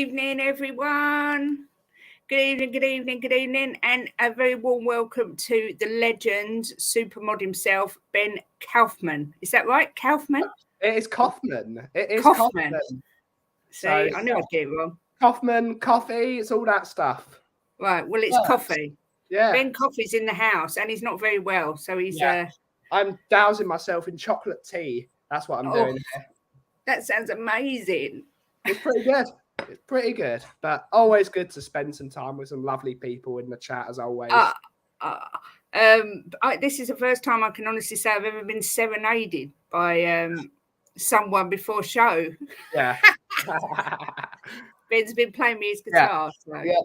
evening, everyone. Good evening, good evening, good evening, and a very warm welcome to the legend, supermod himself, Ben Kauffman. Is that right, Kauffman? It is Kauffman. It is Kauffman. So I knew I'd get it wrong. Kauffman, coffee, it's all that stuff. Right, well, it's coffee. Yeah. Ben Coffee's in the house, and he's not very well, so he's... I'm dousing myself in chocolate tea. That's what I'm doing here. That sounds amazing. It's pretty good. It's pretty good, but always good to spend some time with some lovely people in the chat, as always. This is the first time I can honestly say I've ever been serenaded by someone before show. Yeah. Ben's been playing me his guitar. Yeah. So. Yeah.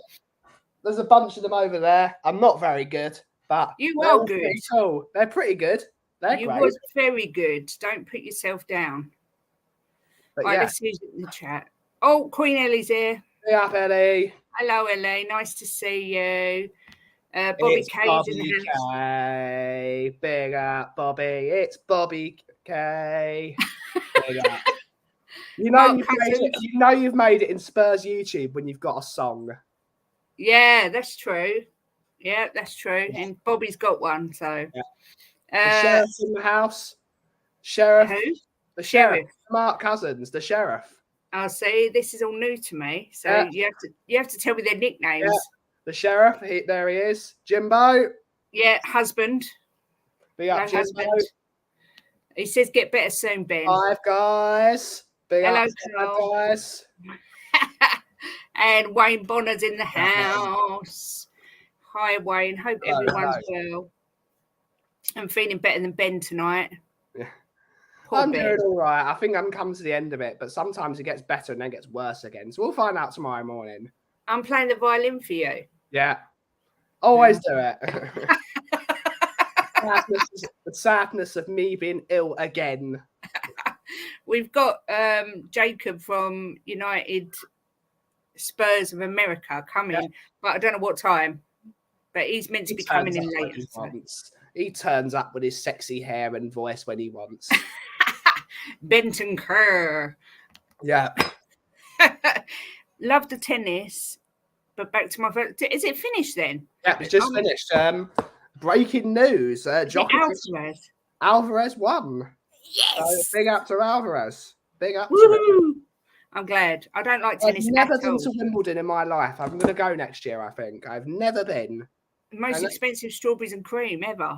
There's a bunch of them over there. I'm not very good, but you are good. Cool. They're pretty good. They're great. Was very good. Don't put yourself down. But right, let's use it in the chat. Oh, Queen Ellie's here. Hey up, Ellie. Hello, Ellie. Nice to see you. Bobby K's in the house. K. Big up, Bobby. It's Bobby K. Big up. You know you've made it in Spurs YouTube when you've got a song. Yeah, that's true. Yeah, that's true. Yeah. And Bobby's got one, so. Yeah. The sheriff's in the house. Sheriff. Who? The sheriff. Mark Cousins, the sheriff. I'll say this is all new to me, so you have to tell me their nicknames. Yeah. The sheriff, there he is. Jimbo. Yeah, husband. Big up, Jimbo. Husband. He says get better soon, Ben. Five guys. Big hello, up, guys. And Wayne Bonner's in the house. Hi, Wayne. Hope everyone's well. I'm feeling better than Ben tonight. Yeah. I'm doing all right. I think I'm coming to the end of it, but sometimes it gets better and then gets worse again. So we'll find out tomorrow morning. I'm playing the violin for you. Yeah. Always do it. The sadness of me being ill again. We've got Jacob from United Spurs of America coming, but I don't know what time. But he's meant to be coming in later. He turns up with his sexy hair and voice when he wants. Benton Kerr. Yeah. Love the tennis, but back to my first. Is it finished then? Yeah, it's just finished. Breaking news. Alvarez won. Yes. So big up to Alvarez. Big up Woo-hoo. To him. I'm glad. I don't like tennis. I've never been to Wimbledon in my life. I'm going to go next year, I think. I've never been. Most expensive strawberries and cream ever.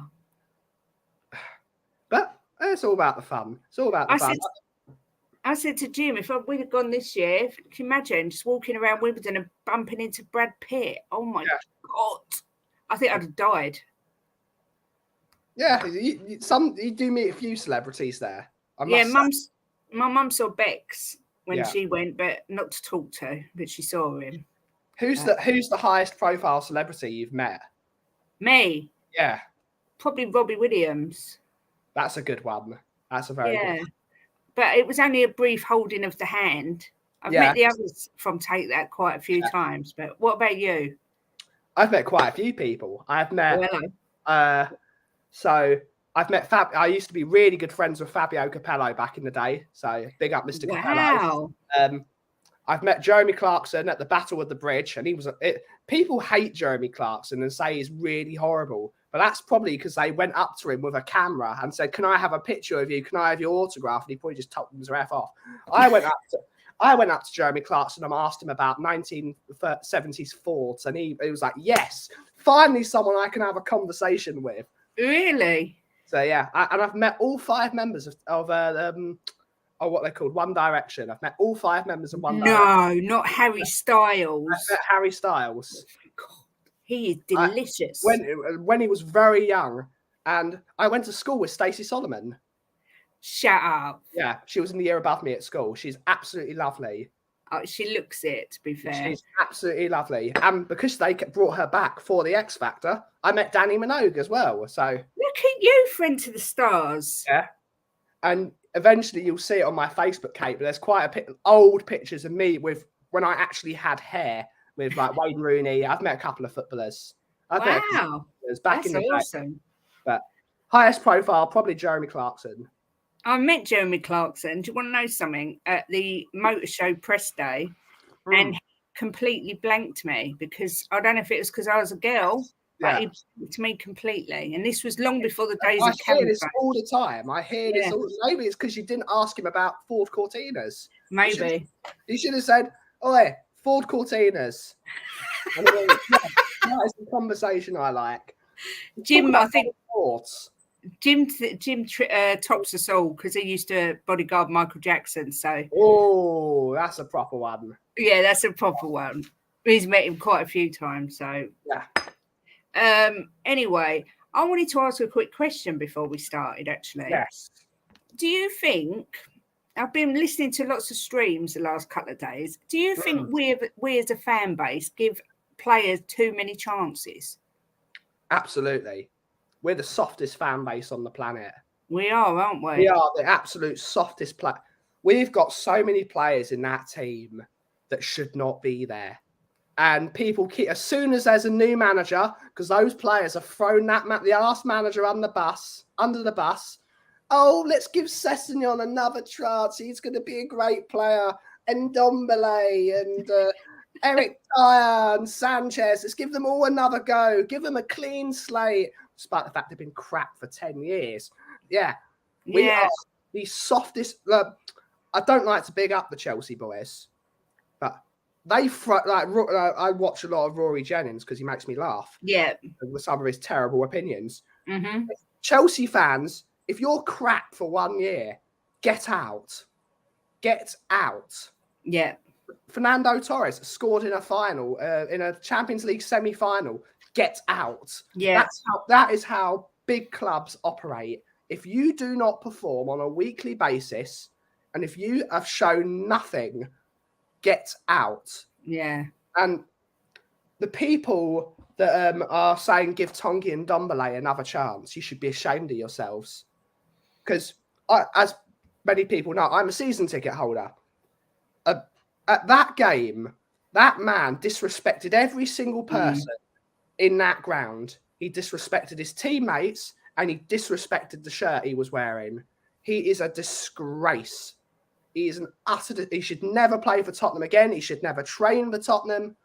But it's all about the fun. It's all about the fun. I said to Jim, if we'd have gone this year, can you imagine just walking around Wimbledon and bumping into Brad Pitt? Oh my God. I think I'd have died. Yeah, you do meet a few celebrities there. My mum saw Bex when she went, but not to talk to, but she saw him. Who's the highest profile celebrity you've met? Me? Yeah. Probably Robbie Williams. That's a good one. That's a very good one. But it was only a brief holding of the hand. I've met the others from Take That quite a few times. But what about you? I've met quite a few people. I've met I've met I used to be really good friends with Fabio Capello back in the day. So big up Mr. Capello. I've met Jeremy Clarkson at the Battle of the Bridge, and people hate Jeremy Clarkson and say he's really horrible. But that's probably because they went up to him with a camera and said, "Can I have a picture of you? Can I have your autograph?" And he probably just told them to F off. I went up to Jeremy Clarkson and asked him about 1970s Fords, and he was like, "Yes, finally someone I can have a conversation with." Really? So yeah, and I've met all 5 members of what they're called, One Direction. I've met all 5 members of One Direction. No, not Harry Styles. I've met Harry Styles. Oh God, he is delicious. When he was very young, and I went to school with Stacey Solomon. Shut up. Yeah, she was in the year above me at school. She's absolutely lovely. Oh, she looks it, to be fair. She's absolutely lovely. And because they brought her back for the X Factor, I met Danny Minogue as well. So look at you, friend to the stars. Yeah. And eventually you'll see it on my Facebook, Kate, but there's quite old pictures of me with when I actually had hair with like Wayne Rooney. I've met a couple of footballers. Wow. Back in the awesome. Day. But highest profile, probably Jeremy Clarkson. I met Jeremy Clarkson. Do you want to know something? At the Motor Show press day, and completely blanked me because I don't know if it was because I was a girl, but he blanked me completely. And this was long before the days of I hear this all the time. I hear this all. Maybe it's because you didn't ask him about Ford Cortinas. Maybe. You should have said, "Oh, Ford Cortinas." And I went, that is the conversation I like. Jim, I think Jim tops us all because he used to bodyguard Michael Jackson. So, that's a proper one. Yeah, that's a proper one. He's met him quite a few times. So, yeah. Anyway, I wanted to ask a quick question before we started. Actually, yes. Do you think? I've been listening to lots of streams the last couple of days. Do you think we as a fan base give players too many chances? Absolutely. We're the softest fan base on the planet. We are, aren't we? We are the absolute softest player. We've got so many players in that team that should not be there. And people keep, as soon as there's a new manager, because those players have thrown the last manager under the bus. Oh, let's give Sessegnon another chance. He's going to be a great player. And Ndombele and Eric Dyer and Sanchez. Let's give them all another go. Give them a clean slate, despite the fact they've been crap for 10 years. Yeah. We are the softest. I don't like to big up the Chelsea boys, but I watch a lot of Rory Jennings because he makes me laugh. Yeah. With some of his terrible opinions. Mm-hmm. Chelsea fans, if you're crap for 1 year, get out. Get out. Yeah. Fernando Torres scored in a final, in a Champions League semi-final. Get out. Yeah. That is how big clubs operate. If you do not perform on a weekly basis, and if you have shown nothing, get out. Yeah. And the people that are saying give Tongi and Ndombele another chance, you should be ashamed of yourselves. Because as many people know, I'm a season ticket holder. At that game, that man disrespected every single person in that ground. He disrespected his teammates and he disrespected the shirt he was wearing. He is a disgrace. He is he should never play for Tottenham again. He should never train for Tottenham.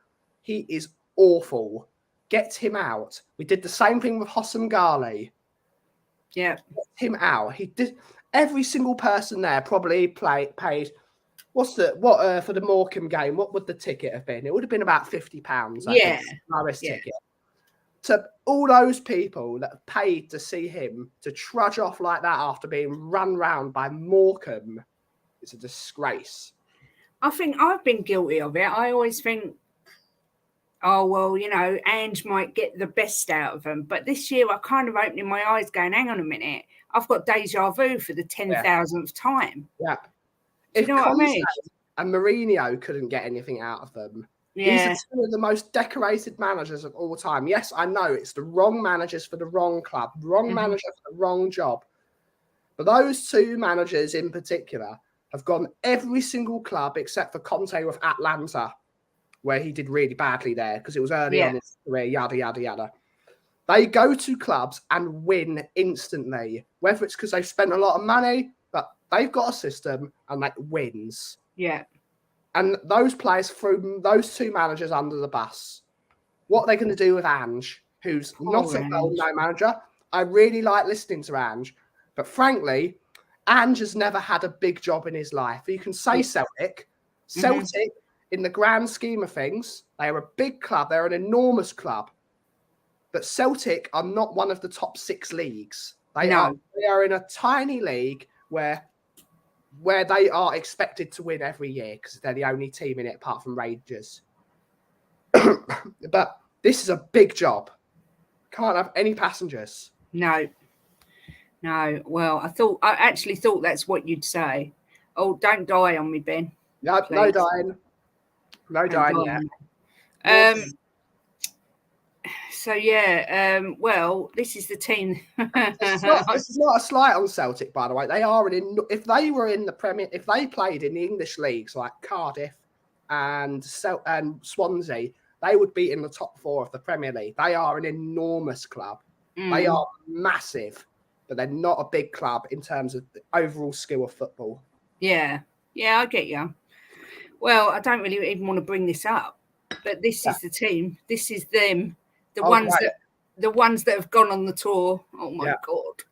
He is awful. Get him out. We did the same thing with Hossam Ghali. Yeah. Get him out. He did. Every single person there probably paid. For the Morecambe game? What would the ticket have been? It would have been about £50. Yeah. Lowest ticket. To all those people that have paid to see him to trudge off like that after being run round by Morecambe, it's a disgrace. I think I've been guilty of it. I always think, oh, well, Ange might get the best out of them. But this year, I kind of opening my eyes going, hang on a minute. I've got deja vu for the 10,000th time. Yeah. If you know what I mean? And Mourinho couldn't get anything out of them. Yeah. These are two of the most decorated managers of all time. Yes, I know it's the wrong managers for the wrong club, wrong manager for the wrong job. But those two managers in particular have gone every single club except for Conte with Atlanta, where he did really badly there because it was early on in his career, yada, yada, yada. They go to clubs and win instantly, whether it's because they've spent a lot of money, but they've got a system and that wins. Yeah. And those players threw those two managers under the bus. What are they going to do with Ange, who's not a well-known manager? I really like listening to Ange, but frankly, Ange has never had a big job in his life. You can say Celtic. Celtic, in the grand scheme of things, they are a big club. They're an enormous club. But Celtic are not one of the top 6 leagues. They are in a tiny league where they are expected to win every year because they're the only team in it apart from Rangers. But this is a big job. Can't have any passengers. No. Well, I actually thought that's what you'd say. Oh, don't die on me, Ben. No, no dying. No dying yet. So well, this is the team. This is not a slight on Celtic, by the way. They are if they were in the Premier, if they played in the English leagues like Cardiff and Swansea, they would be in the top 4 of the Premier League. They are an enormous club. They are massive, but they're not a big club in terms of the overall skill of football. Yeah, I get you. Well, I don't really even want to bring this up But this is the team. This is them. The ones that have gone on the tour. Oh my God.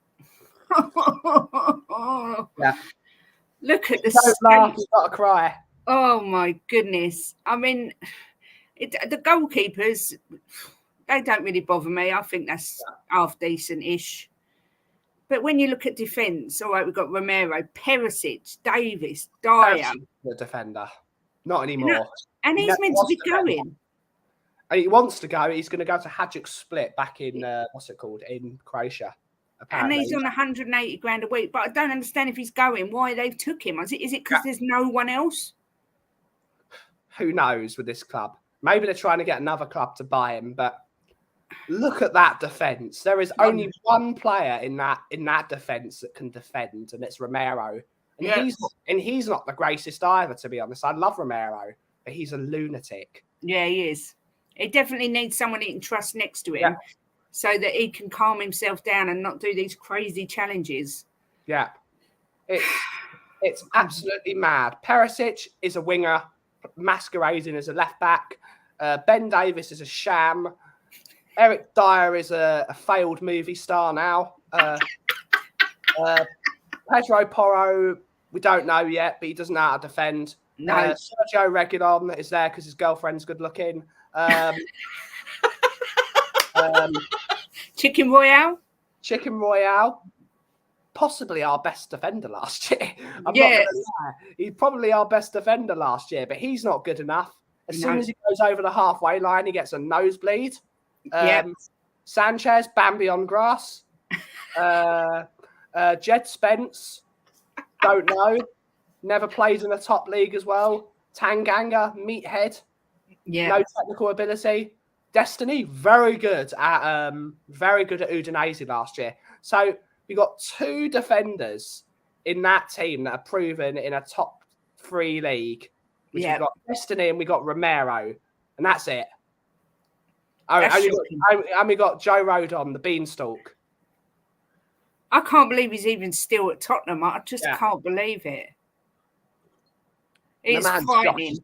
Look at this. Don't laugh, you've got to cry. Oh my goodness. I mean, the goalkeepers, they don't really bother me. I think that's half decent-ish. But when you look at defence, all right, we've got Romero, Perisic, Davis, Dyer. The defender. Not anymore. And he's meant to be going. And he wants to go. He's going to go to Hajduk Split back in, in Croatia. Apparently. And he's on 180 grand a week. But I don't understand if he's going, why they've took him. Is it because there's no one else? Who knows with this club? Maybe they're trying to get another club to buy him, but look at that defence. There is only one player in that defence that can defend, and it's Romero. And he's not the greatest either, to be honest. I love Romero, but he's a lunatic. Yeah, he is. He definitely needs someone he can trust next to him so that he can calm himself down and not do these crazy challenges. Yeah. It's absolutely mad. Perisic is a winger masquerading as a left back. Ben Davis is a sham. Eric Dyer is a failed movie star now. Pedro Porro, we don't know yet, but he doesn't know how to defend. No. Sergio Reguilon is there because his girlfriend's good looking. Chicken Royale, possibly our best defender last year. I'm not gonna lie. He's probably our best defender last year, but he's not good enough. As soon as he goes over the halfway line, he gets a nosebleed. Sanchez, Bambi on grass. Jed Spence, don't know. Never played in the top league as well. Tanganga, meathead. No technical ability. Destiny, very good at Udinese last year. So we got two defenders in that team that are proven in a top 3 league. Which we've got Destiny and we got Romero, and that's it. And we got Joe Rodon, the beanstalk. I can't believe he's even still at Tottenham. I just can't believe it. It's frightening.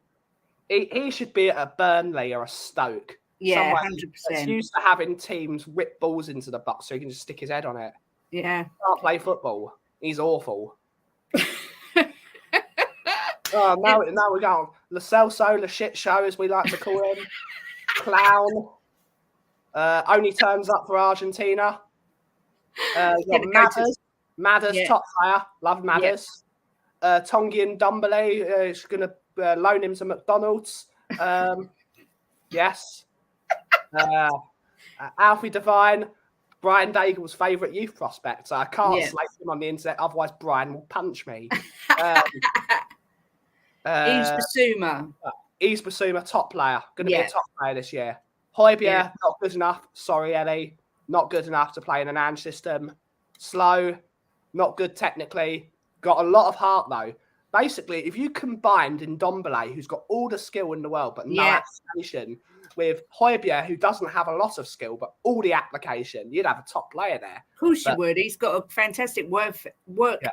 He should be at a Burnley or a Stoke. Yeah, 100%. He's used to having teams whip balls into the box so he can just stick his head on it. Yeah. Can't play football. He's awful. Now we go. Lo Celso, the shit show, as we like to call him. Clown. Only turns up for Argentina. Madders, top player. Love Madders. Tongian Dumbele is going to loan him to McDonald's. Yes. Alfie Devine, Brian Daigle's favourite youth prospect. So I can't slate him on the internet, otherwise Brian will punch me. Yves Bissouma, top player. Going to be a top player this year. Højbjerg, not good enough. Sorry, Ellie. Not good enough to play in an Ange system. Slow, not good technically. Got a lot of heart, though. Basically, if you combined Ndombele, who's got all the skill in the world, but no application, with Højbjerg, who doesn't have a lot of skill, but all the application, you'd have a top player there. Of course you would. He's got a fantastic work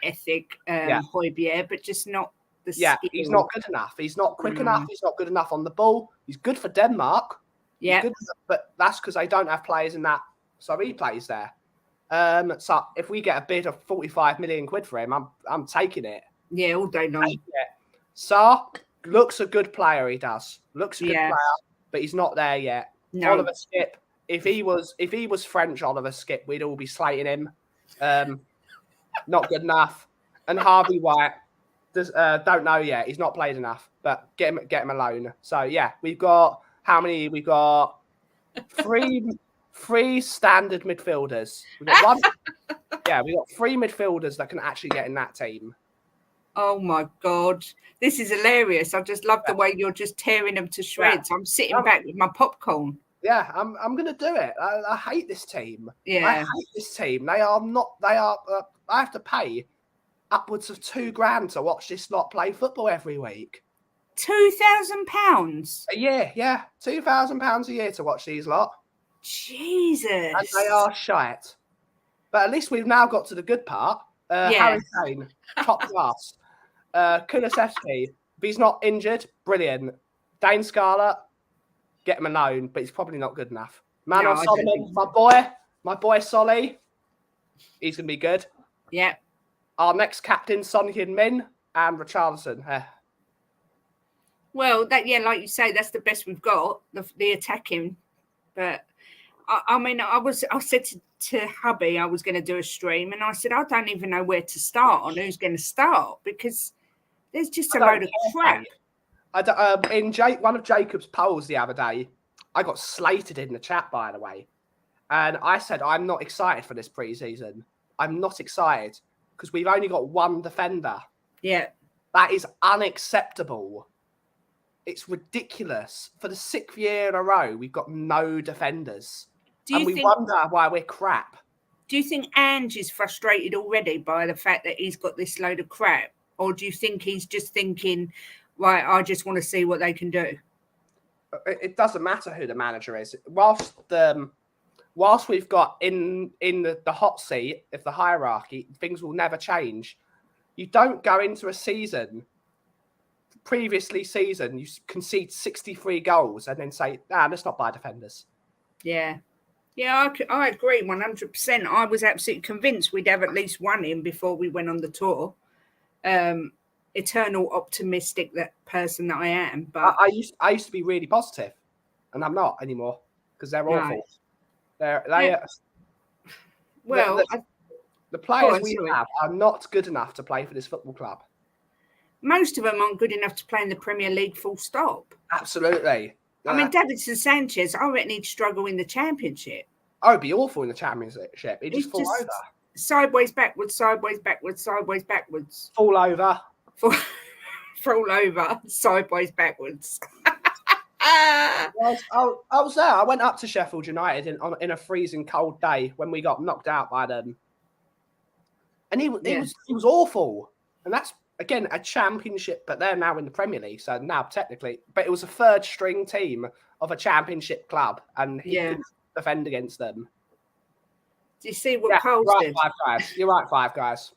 ethic, Højbjerg, but just not the skill. He's not good enough. He's not quick enough. He's not good enough on the ball. He's good for Denmark. Yeah. But that's because they don't have players in that, so he plays there. So if we get a bid of 45 million quid for him, I'm taking it. Yeah, all day long. Sarr looks a good player. He does. Looks a good player, but he's not there yet. No. Oliver Skip. If he was French Oliver Skip, we'd all be slating him. Not good enough. And Harvey White, don't know yet. He's not played enough, but get him alone. So yeah, we've got how many? We've got three standard midfielders. We've got one. We got 3 midfielders that can actually get in that team. Oh my God. This is hilarious. I just love the way you're just tearing them to shreds. I'm sitting back with my popcorn. Yeah, I'm going to do it. I hate this team. Yeah. I hate this team. I have to pay upwards of £2,000 to watch this lot play football every week. £2,000? A year, yeah. £2,000 a year to watch these lot. Jesus. And they are shite. But at least we've now got to the good part. Harry Kane, top class. Kulusevski, if he's not injured, brilliant. Dane Scarlett, get him a loan, but he's probably not good enough. Man on Solomon, my boy Solly, he's going to be good. Yeah. Our next captain, Son Heung-min and Richarlison. Well, like you say, that's the best we've got, the attacking. But I mean, I said to hubby I was going to do a stream, and I said I don't even know where to start on who's going to start, because there's just a load of crap. In one of Jacob's polls the other day, I got slated in the chat, by the way, and I said I'm not excited for this pre-season. I'm not excited because we've only got one defender. Yeah, that is unacceptable. It's ridiculous. For the 6th year in a row, we've got no defenders. And we wonder why we're crap. Do you think Ange is frustrated already by the fact that he's got this load of crap? Or do you think he's just thinking, right, I just want to see what they can do? It doesn't matter who the manager is. Whilst we've got in the hot seat of the hierarchy, things will never change. You don't go into a season... Previously season, you concede 63 goals and then say, let's not buy defenders. Yeah. Yeah, I agree 100%. I was absolutely convinced we'd have at least one in before we went on the tour. Eternal optimistic person that I am. But I used to be really positive, and I'm not anymore because they're awful. Well, the players we have are not good enough to play for this football club. Most of them aren't good enough to play in the Premier League, full stop. Absolutely. I mean, Davinson Sanchez, I reckon he'd struggle in the Championship. Oh, it'd be awful in the Championship. He'd just fall over. Sideways, backwards, sideways, backwards, sideways, backwards. Fall over. Fall over, sideways, backwards. I was there. I went up to Sheffield United in a freezing cold day when we got knocked out by them. And he was awful. And that's... Again, a Championship, but they're now in the Premier League, so now technically, but it was a third string team of a Championship club, and he couldn't defend against them. Do you see what Cole's did? You're right, Five Guys.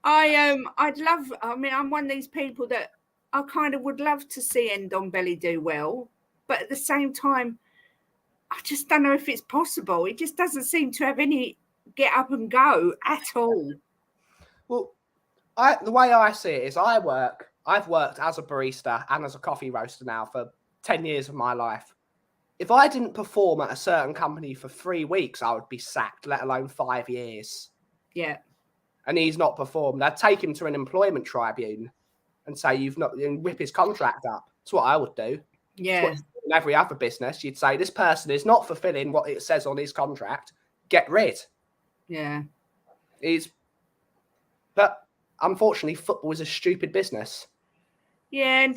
I'm one of these people that I kind of would love to see Ndombele do well, but at the same time, I just don't know if it's possible. It just doesn't seem to have any get up and go at all. Well, the way I see it is I've worked as a barista and as a coffee roaster now for 10 years of my life. If I didn't perform at a certain company for 3 weeks, I would be sacked, let alone 5 years. Yeah. And he's not performed. I'd take him to an employment tribune and say, and rip his contract up. That's what I would do. Yeah. In every other business, you'd say, this person is not fulfilling what it says on his contract. Get rid. Yeah. But unfortunately, football is a stupid business. Yeah, and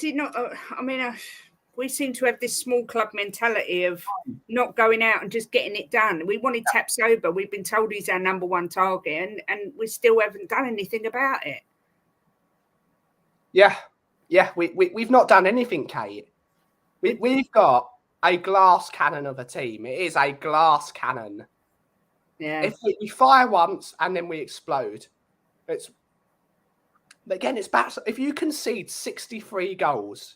we seem to have this small club mentality of not going out and just getting it done. We wanted Tapsoba. We've been told he's our number one target, and we still haven't done anything about it. Yeah, we've not done anything, Kate. We've got a glass cannon of a team. It is a glass cannon. Yeah. If we fire once and then we explode, but again, it's bad. If you concede 63 goals,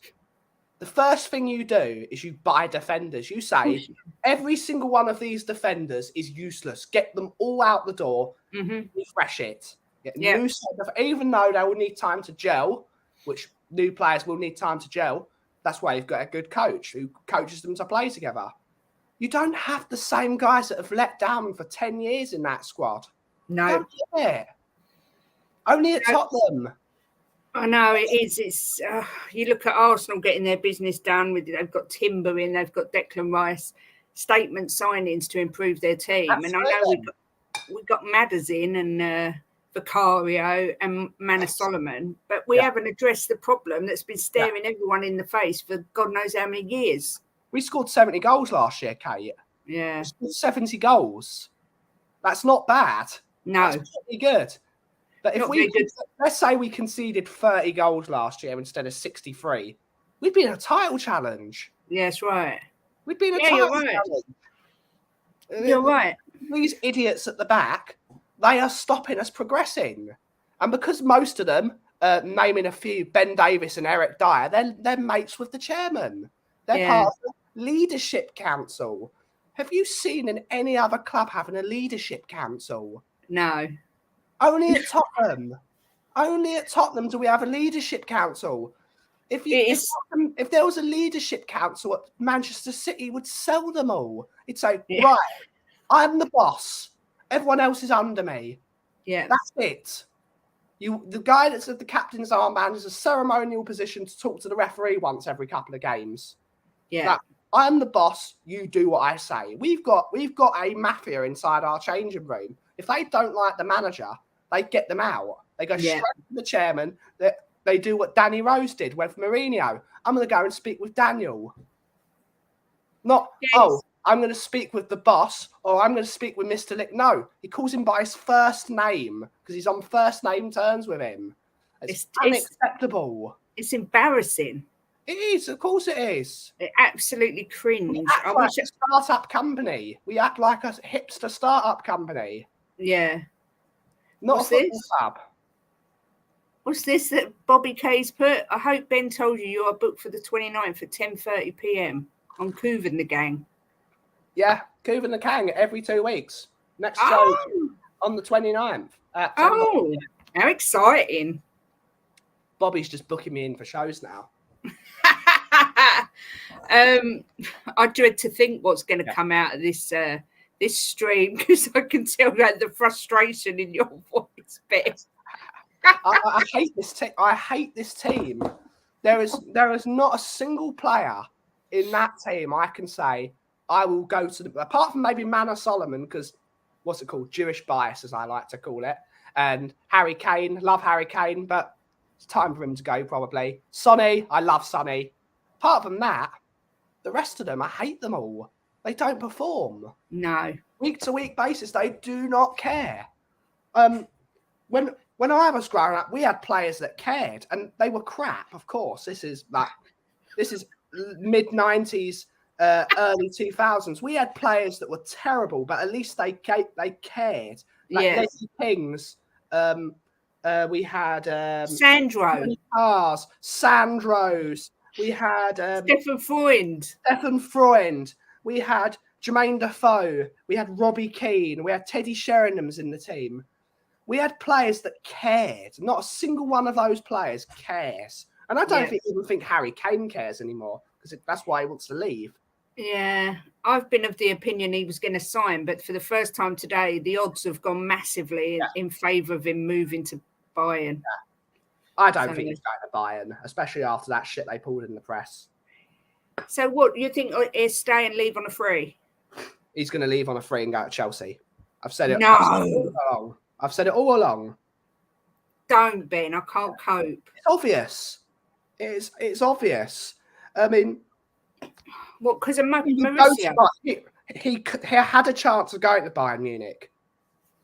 the first thing you do is you buy defenders. You say every single one of these defenders is useless. Get them all out the door. Refresh it. Get new stuff. Even though they will need time to gel, which new players will need time to gel. That's why you've got a good coach who coaches them to play together. You don't have the same guys that have let down for 10 years in that squad. No. Don't do it. Only at Tottenham. I know it is. It's you look at Arsenal getting their business done. They've got Timber in. They've got Declan Rice. Statement signings to improve their team. Absolutely. And I know we got Madders in and Vicario and Manor Solomon, but we haven't addressed the problem that's been staring everyone in the face for God knows how many years. We scored 70 goals last year, Kate. Yeah. We scored 70 goals. That's not bad. No. That's pretty good. But if let's say we conceded 30 goals last year instead of 63, we'd be in a title challenge. Yes, right. We'd be in a title challenge. You're right. These idiots at the back, they are stopping us progressing. And because most of them naming a few, Ben Davis and Eric Dyer, they're mates with the chairman. They're part of the leadership council. Have you seen in any other club having a leadership council? No. Only at Tottenham. Only at Tottenham do we have a leadership council. If there was a leadership council at Manchester City, would sell them all. It'd say, right, I'm the boss. Everyone else is under me. Yeah. That's it. The guy that's at the captain's armband is a ceremonial position to talk to the referee once every couple of games. Yeah. Like, I'm the boss. You do what I say. We've got a mafia inside our changing room. If they don't like the manager, they get them out. They go straight to the chairman. They do what Danny Rose did with Mourinho. I'm going to go and speak with Daniel. Not, I'm going to speak with the boss, or I'm going to speak with Mr. Lick. No, he calls him by his first name because he's on first name terms with him. It's unacceptable. It's embarrassing. It is, of course it is. It absolutely cringe. We act like a startup company. We act like a hipster startup company. Yeah. Not a football club. What's this that Bobby K's put? I hope Ben told you are booked for the 29th at 10:30 p.m. on Cooven the Gang. Yeah, Cooven the Gang every 2 weeks. Next show on the 29th. How exciting. Bobby's just booking me in for shows now. I dread to think what's going to come out of this stream because I can tell that the frustration in your voice, Ben. I hate this team. I hate this team. There is not a single player in that team I can say I will go to apart from maybe Manor Solomon, because what's it called? Jewish bias, as I like to call it. And Harry Kane, love Harry Kane, but it's time for him to go probably. Sonny, I love Sonny. Apart from that, the rest of them, I hate them all. They don't perform. No. Week to week basis, they do not care. When I was growing up, we had players that cared, and they were crap. Of course, this is mid '90s, early 2000s. We had players that were terrible, but at least they cared. Like Leslie Kings. We had Sandros. We had Stefan Freund. We had Jermaine Defoe. We had Robbie Keane. We had Teddy Sheringham's in the team. We had players that cared. Not a single one of those players cares. And I don't even think Harry Kane cares anymore because that's why he wants to leave. Yeah, I've been of the opinion he was going to sign, but for the first time today, the odds have gone massively in favour of him moving to Bayern. Yeah. I don't think he's going to Bayern, especially after that shit they pulled in the press. So what, you think is stay and leave on a free? He's going to leave on a free and go to Chelsea. I've said it. No. I've said it all along. Don't, Ben. I can't cope. It's obvious. It's obvious. I mean, what? Because of Mauricio? He had a chance of going to Bayern Munich,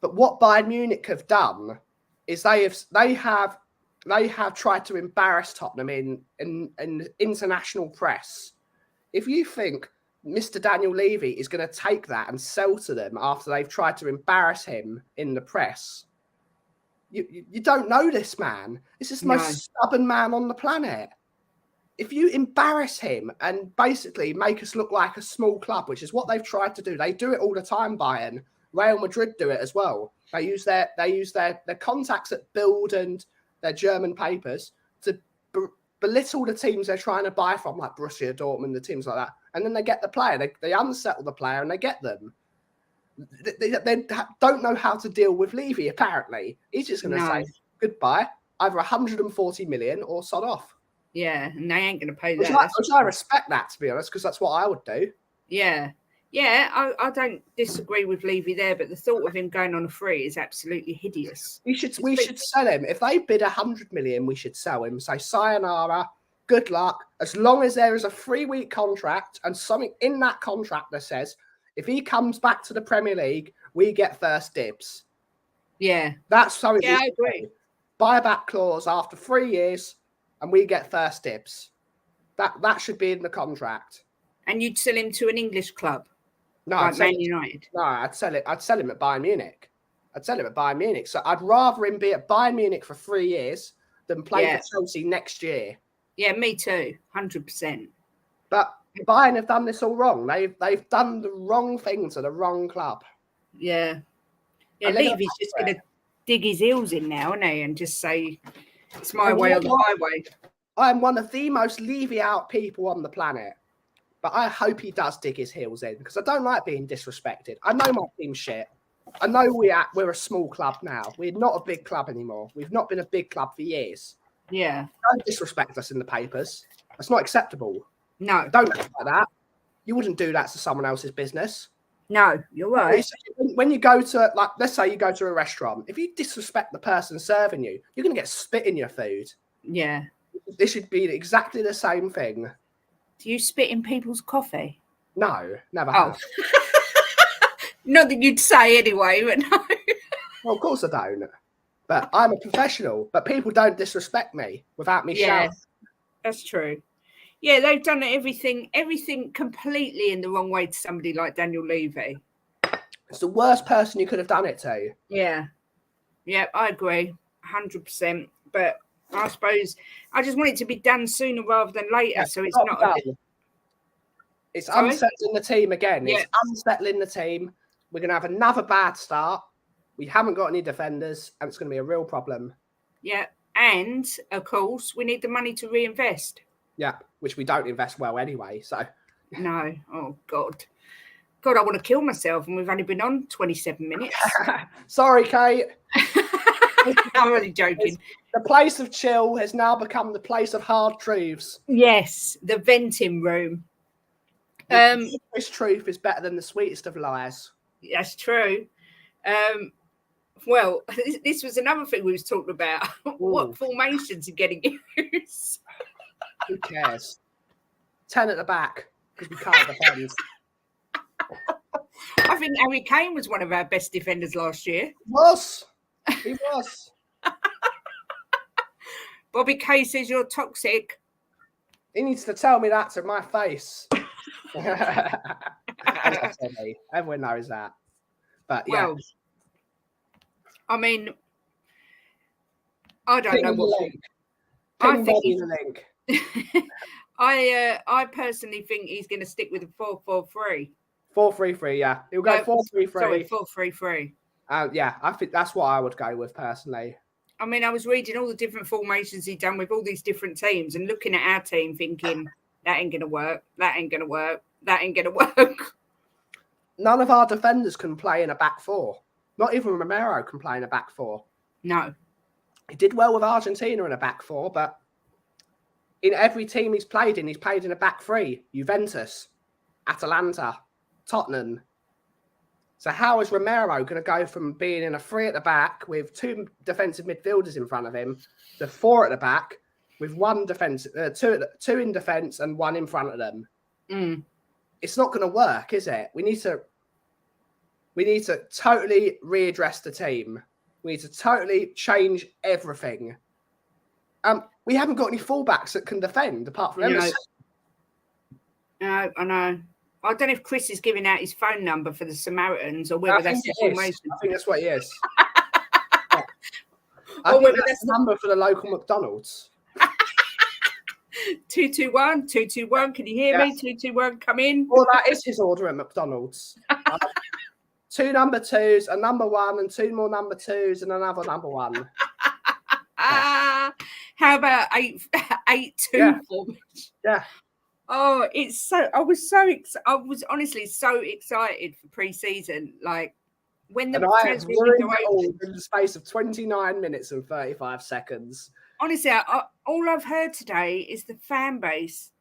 but what Bayern Munich have done is they have tried to embarrass Tottenham in international press. If you think Mr. Daniel Levy is going to take that and sell to them after they've tried to embarrass him in the press, you don't know this man. This is the most stubborn man on the planet. If you embarrass him and basically make us look like a small club, which is what they've tried to do, they do it all the time. Bayern, Real Madrid do it as well. They use their contacts at Bild and their German papers to belittle the teams they're trying to buy from, like Borussia Dortmund, the teams like that. And then they get the player. They unsettle the player and they get them. They don't know how to deal with Levy, apparently. He's just going to say goodbye, either 140 million or sod off. Yeah, and they ain't going to pay that. Which I respect that, to be honest, because that's what I would do. Yeah. Yeah, I don't disagree with Levy there, but the thought of him going on a free is absolutely hideous. We should sell him. If they bid 100 million, we should sell him. Say sayonara, good luck. As long as there is a 3-week contract and something in that contract that says if he comes back to the Premier League, we get first dibs. Yeah, that's something. Yeah, I agree. Buyback clause after 3 years, and we get first dibs. That should be in the contract. And you'd sell him to an English club. No, like Man United. No, I'd sell him at Bayern Munich. So I'd rather him be at Bayern Munich for 3 years than play for Chelsea next year. Yeah, me too, 100%. But Bayern have done this all wrong. They've done the wrong thing to the wrong club. Yeah. Levy's just going to dig his heels in now, isn't he, and just say, it's my way or the highway. I'm one of the most Levy out people on the planet. But I hope he does dig his heels in, because I don't like being disrespected. I know my team's shit. I know we're a small club now. We're not a big club anymore. We've not been a big club for years. Yeah. Don't disrespect us in the papers. That's not acceptable. No. Don't act like that. You wouldn't do that to someone else's business. No, you're right. When you go to, like, let's say you go to a restaurant, if you disrespect the person serving you, you're going to get spit in your food. Yeah. This should be exactly the same thing. Do you spit in people's coffee? No, never have. Not that you'd say anyway, but no. Well, of course I don't. But I'm a professional. But people don't disrespect me without me shouting. That's true. Yeah, they've done everything completely in the wrong way to somebody like Daniel Levy. It's the worst person you could have done it to. Yeah. Yeah, I agree. 100%. But I suppose I just want it to be done sooner rather than later, so it's not done. It's unsettling the team again. It's unsettling the team. We're going to have another bad start. We haven't got any defenders, and it's going to be a real problem. Yeah, and, of course, we need the money to reinvest. Yeah, which we don't invest well anyway, so... No. Oh, God. God, I want to kill myself, and we've only been on 27 minutes. Sorry, Kate. I'm really joking. The place of chill has now become the place of hard truths. Yes, the venting room. The deepest truth is better than the sweetest of lies. That's true. Well, this was another thing we was talking about. What formations are getting used? Who cares? 10 at the back, because we can't defend. I think Harry Kane was one of our best defenders last year. He was. Bobby Kay says you're toxic. He needs to tell me that to my face. Everyone knows that. But yeah. Well, I mean, I don't know what. I think he's the link. I personally think he's going to stick with a 4-4-3. 4-3-3, yeah. He'll go 4-3-3. Sorry, 4-3-3. Yeah, I think that's what I would go with personally. I mean, I was reading all the different formations he'd done with all these different teams and looking at our team thinking, that ain't going to work, that ain't going to work, that ain't going to work. None of our defenders can play in a back four. Not even Romero can play in a back four. No. He did well with Argentina in a back four, but in every team he's played in a back three. Juventus, Atalanta, Tottenham. So how is Romero going to go from being in a three at the back with two defensive midfielders in front of him to four at the back with one defense, two in defence and one in front of them? It's not going to work, is it? We need to totally readdress the team. We need to totally change everything. We haven't got any fullbacks that can defend apart from Emerson. No, I know. I don't know if Chris is giving out his phone number for the Samaritans or whether that's the formation. I think that's what he is. I think that's the number for the local McDonald's. 221, 221. Can you hear me? 221, come in. Well, that is his order at McDonald's. 2 number 2s, a number 1, and 2 more number 2s, and another number 1. How about 8-2 formation? Yeah. Oh, I was honestly so excited for pre-season. Like when the transfer window opened in the space of 29 minutes and 35 seconds. Honestly, all I've heard today is the fan base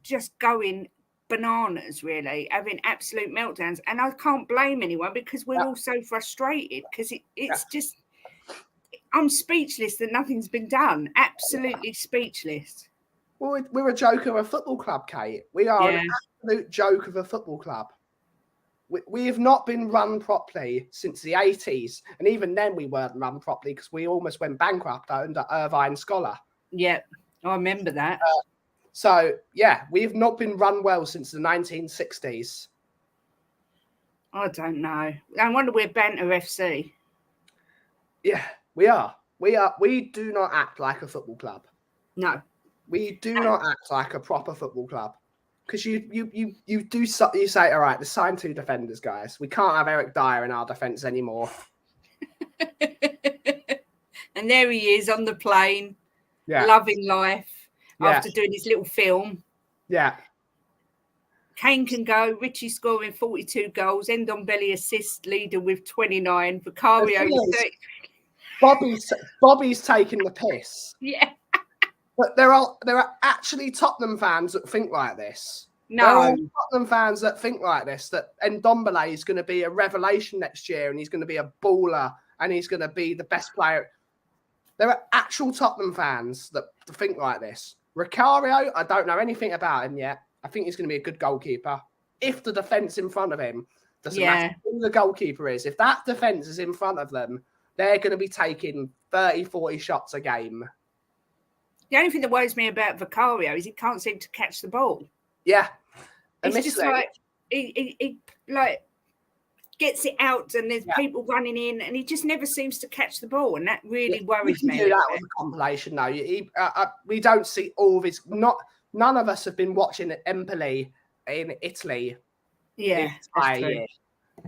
just going bananas, really, having absolute meltdowns. And I can't blame anyone because we're all so frustrated because it's just, I'm speechless that nothing's been done. Absolutely speechless. Well, we're a joke of a football club, Kate. We are an absolute joke of a football club. We have not been run properly since the 80s. And even then we weren't run properly because we almost went bankrupt under Irvine Scholar. Yeah, I remember that. We have not been run well since the 1960s. I don't know. I wonder we're Banter FC. Yeah, we are. We do not act like a football club. No. We do not act like a proper football club. Because you say, all right, let's sign 2 defenders, guys. We can't have Eric Dyer in our defence anymore. And there he is on the plane, loving life after doing his little film. Yeah. Kane can go. Richie scoring 42 goals. Ndombele assist leader with 29. Vicario with 30. Bobby's taking the piss. Yeah. But there are actually Tottenham fans that think like this. No. There are Tottenham fans that think like this, that Ndombele is going to be a revelation next year and he's going to be a baller and he's going to be the best player. There are actual Tottenham fans that think like this. Vicario, I don't know anything about him yet. I think he's going to be a good goalkeeper. If the defence in front of him doesn't matter who the goalkeeper is, if that defence is in front of them, they're going to be taking 30, 40 shots a game. The only thing that worries me about Vicario is he can't seem to catch the ball. Yeah. It's just like he like gets it out and there's people running in and he just never seems to catch the ball, and that really worries me. Do that with a compilation though. We don't see all of his. None of us have been watching Empoli in Italy. Yeah, that's true.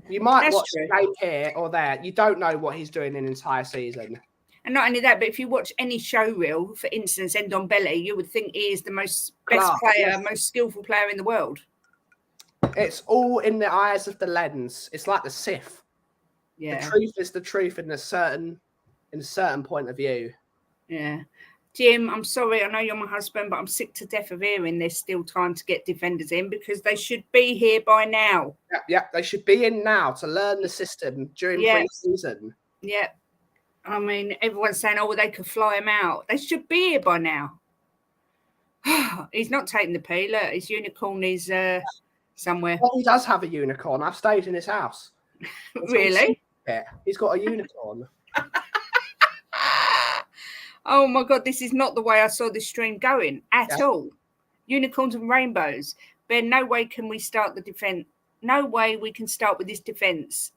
You might watch a game here or there. You don't know what he's doing an entire season. And not only that, but if you watch any show reel, for instance, Ndombele, you would think he is the best player, most skillful player in the world. It's all in the eyes of the lens. It's like the sieve. Yeah. The truth is the truth in a certain point of view. Yeah. Jim, I'm sorry, I know you're my husband, but I'm sick to death of hearing there's still time to get defenders in because they should be here by now. Yeah, they should be in now to learn the system during pre-season. Yeah. I mean, everyone's saying, oh, well, they could fly him out. They should be here by now. He's not taking the pee. Look, his unicorn is somewhere. Well, he does have a unicorn. I've stayed in his house. Really? Yeah, he's got a unicorn. Oh, my God, this is not the way I saw this stream going at all. Unicorns and rainbows. Ben, no way can we start the defence. No way we can start with this defence.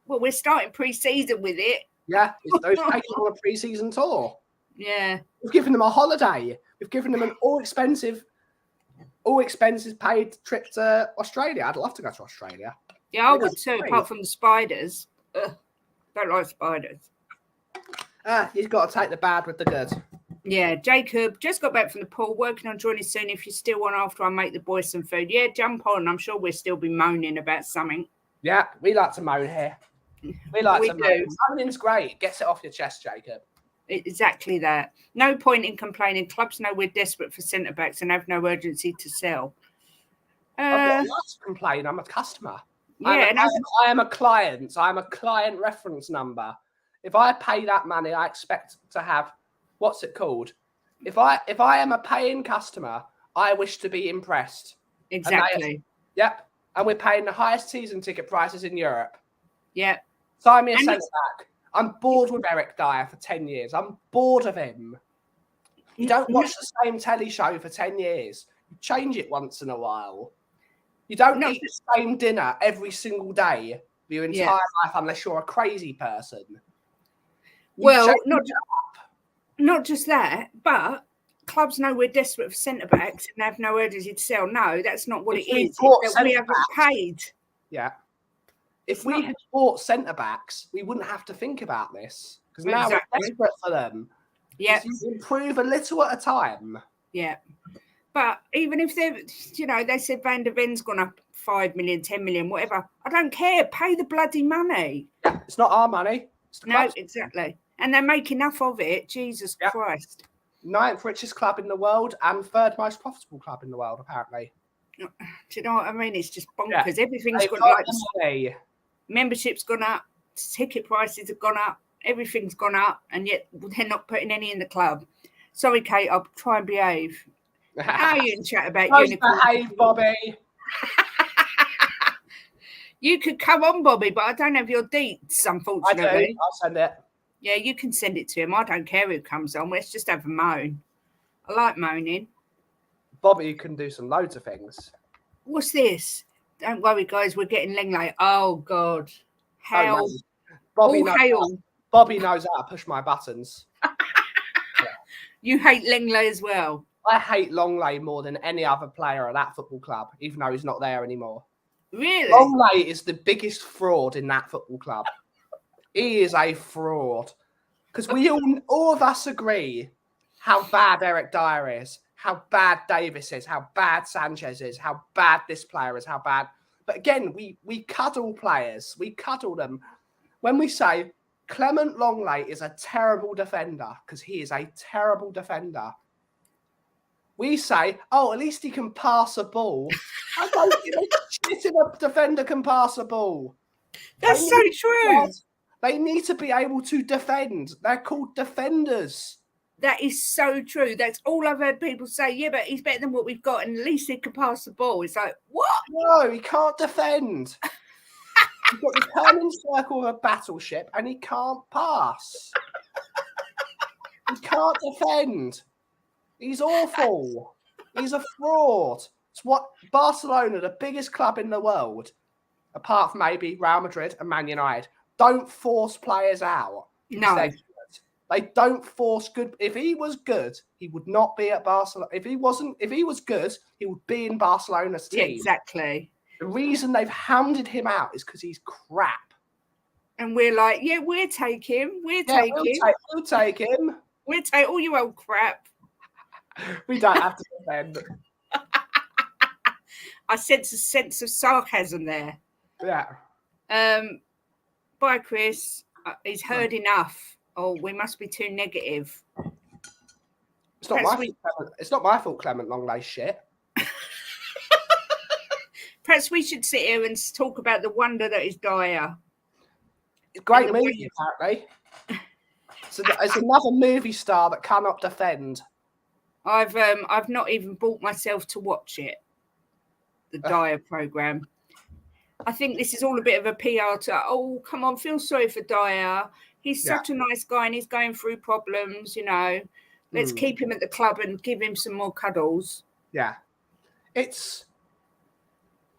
Well, we're starting pre-season with it. Yeah, those taking on a pre-season tour. Yeah. We've given them a holiday. We've given them an all expenses paid trip to Australia. I'd love to go to Australia. Yeah, I would too, apart from the spiders. Ugh, don't like spiders. You've got to take the bad with the good. Yeah, Jacob just got back from the pool, working on joining soon. If you're still on after I make the boys some food, yeah, jump on. I'm sure we'll still be moaning about something. Yeah, we like to moan here. We like to moan. Moaning's great. Gets it off your chest, Jacob. Exactly that. No point in complaining. Clubs know we're desperate for centre-backs and have no urgency to sell. I'm not to complain. I'm a customer. Yeah, I am a client. I'm a client reference number. If I pay that money, I expect to have, what's it called? If I am a paying customer, I wish to be impressed. Exactly. Yep. And we're paying the highest season ticket prices in Europe. Yep. Sign me a centre back. I'm bored with Eric Dyer for 10 years. I'm bored of him. You don't watch the same telly show for 10 years. You change it once in a while. You don't eat the same dinner every single day for your entire life unless you're a crazy person. Well, not just that, but clubs know we're desperate for centre-backs and have no urgency to sell. No, that's not what it is. We haven't paid. Yeah. If we had bought centre-backs, we wouldn't have to think about this. Because now we're desperate for them. Yeah. You improve a little at a time. Yeah. But even if they said Van der Ven's gone up 5 million, 10 million, whatever. I don't care. Pay the bloody money. Yeah, it's not our money. It's the club's. No, exactly. And they make enough of it. Jesus Christ. 9th richest club in the world and 3rd most profitable club in the world, apparently. Do you know what I mean? It's just bonkers. Everything's gone up. Membership's gone up. Ticket prices have gone up. Everything's gone up. And yet they're not putting any in the club. Sorry, Kate. I'll try and behave. How are you in chat about unicorns? Behave, Bobby. You could come on, Bobby, but I don't have your deets, unfortunately. I do. I'll send it. Yeah, you can send it to him. I don't care who comes on. Let's just have a moan. I like moaning. Bobby can do some loads of things. What's this? Don't worry, guys. We're getting Lenglet. Oh, God. Hell. Bobby knows how to push my buttons. You hate Langley as well. I hate Longley more than any other player at that football club, even though he's not there anymore. Really? Longley is the biggest fraud in that football club. He is a fraud. Because we all of us agree how bad Eric Dyer is, how bad Davis is, how bad Sanchez is, how bad this player is, how bad. But again, we cuddle players. We cuddle them. When we say Clement Longley is a terrible defender, because he is a terrible defender, we say, oh, at least he can pass a ball. I don't give a shit if a defender can pass a ball. That's so true. They need to be able to defend. They're called defenders. That is so true. That's all I've heard people say. Yeah, but he's better than what we've got, and at least he can pass the ball. It's like, what? No, he can't defend. He's got the turning circle of a battleship, and he can't pass. He can't defend. He's awful. He's a fraud. It's what Barcelona, the biggest club in the world, apart from maybe Real Madrid and Man United, don't force players out. No. They don't force good. If he was good, he would not be at Barcelona. If he was good, he would be in Barcelona's team. Yeah, exactly. The reason they've hounded him out is because he's crap. And we're like, yeah, we'll take him. We'll take him. We'll take all your old crap. We don't have to defend. I sense a sense of sarcasm there. Yeah. Bye, Chris. He's heard enough. Oh, we must be too negative. It's not my fault, Clement Longley's shit. Perhaps we should sit here and talk about the wonder that is Dyer. It's a great movie, apparently. So it's another movie star that cannot defend. I've not even brought myself to watch it. The Dyer program. I think this is all a bit of a PR to, oh, come on, feel sorry for Dyer. He's such a nice guy and he's going through problems, you know. Let's keep him at the club and give him some more cuddles. Yeah.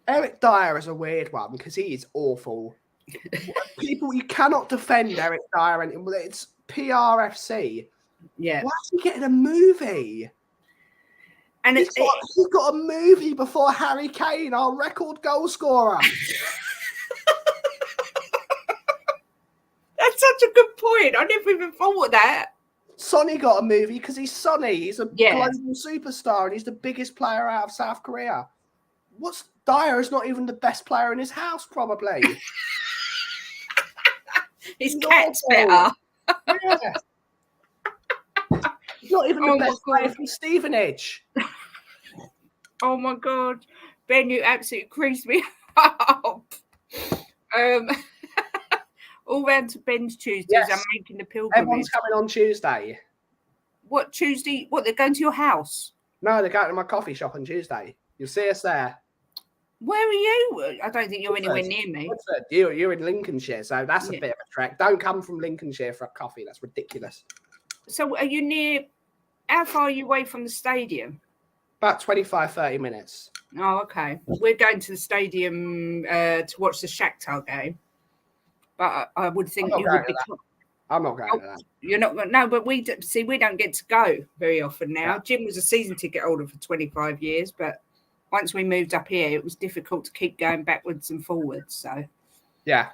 Eric Dyer is a weird one because he is awful. People, you cannot defend Eric Dyer, and it's PRFC. Yeah. Why is he getting a movie? And he's got a movie before Harry Kane, our record goal scorer. That's such a good point. I never even thought of that. Sonny got a movie because he's Sonny. He's a global superstar and he's the biggest player out of South Korea. Dyer is not even the best player in his house, probably. His cat's better. Yeah. He's not even the best player from Stevenage. Oh my God. Ben, you absolutely creased me up. All round to Ben's Tuesdays. Yes. I'm making the pilgrimage. Everyone's coming on Tuesday. What, Tuesday? What, they're going to your house? No, they're going to my coffee shop on Tuesday. You'll see us there. Where are you? I don't think you're anywhere near me. You're in Lincolnshire, so that's a bit of a trek. Don't come from Lincolnshire for a coffee. That's ridiculous. So are you near... How far are you away from the stadium? About 25, 30 minutes. Oh, okay. We're going to the stadium to watch the Shakhtar game. But I would think you would be... I'm not going to that. You're not... No, but we don't get to go very often now. Yeah. Jim was a season ticket holder for 25 years, but once we moved up here, it was difficult to keep going backwards and forwards. So, yeah.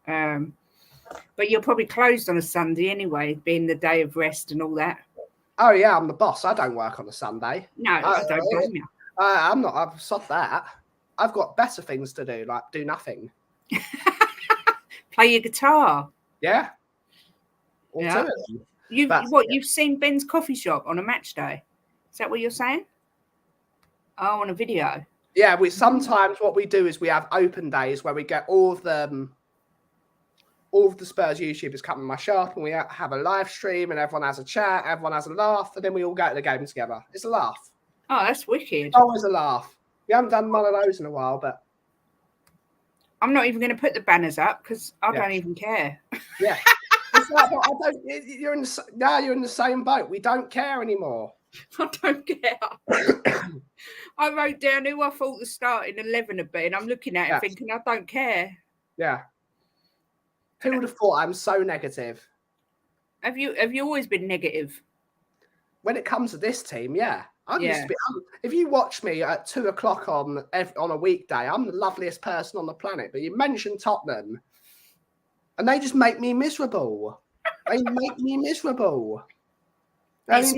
But you're probably closed on a Sunday anyway, being the day of rest and all that. Oh, yeah, I'm the boss. I don't work on a Sunday. No, I don't blame you. I'm not. I've stopped that. I've got better things to do, like do nothing. Play your guitar. Yeah. You've seen Ben's coffee shop on a match day? Is that what you're saying? Oh, on a video. Yeah, sometimes what we do is we have open days where we get all of the Spurs YouTubers come in my shop and we have a live stream and everyone has a chat, everyone has a laugh, and then we all go to the game together. It's a laugh. Oh, that's wicked. It's always a laugh. We haven't done one of those in a while, but I'm not even going to put the banners up because I don't even care. Yeah. It's like, you're in the same boat. We don't care anymore. I don't care. I wrote down who I thought the starting 11 would be, and I'm looking at it thinking, I don't care. Yeah. Who would have thought I'm so negative? Have you always been negative? when it comes to this team, I used to be. If you watch me at 2 o'clock on a weekday, I'm the loveliest person on the planet. But you mentioned Tottenham, and they just make me miserable. They make me miserable. It's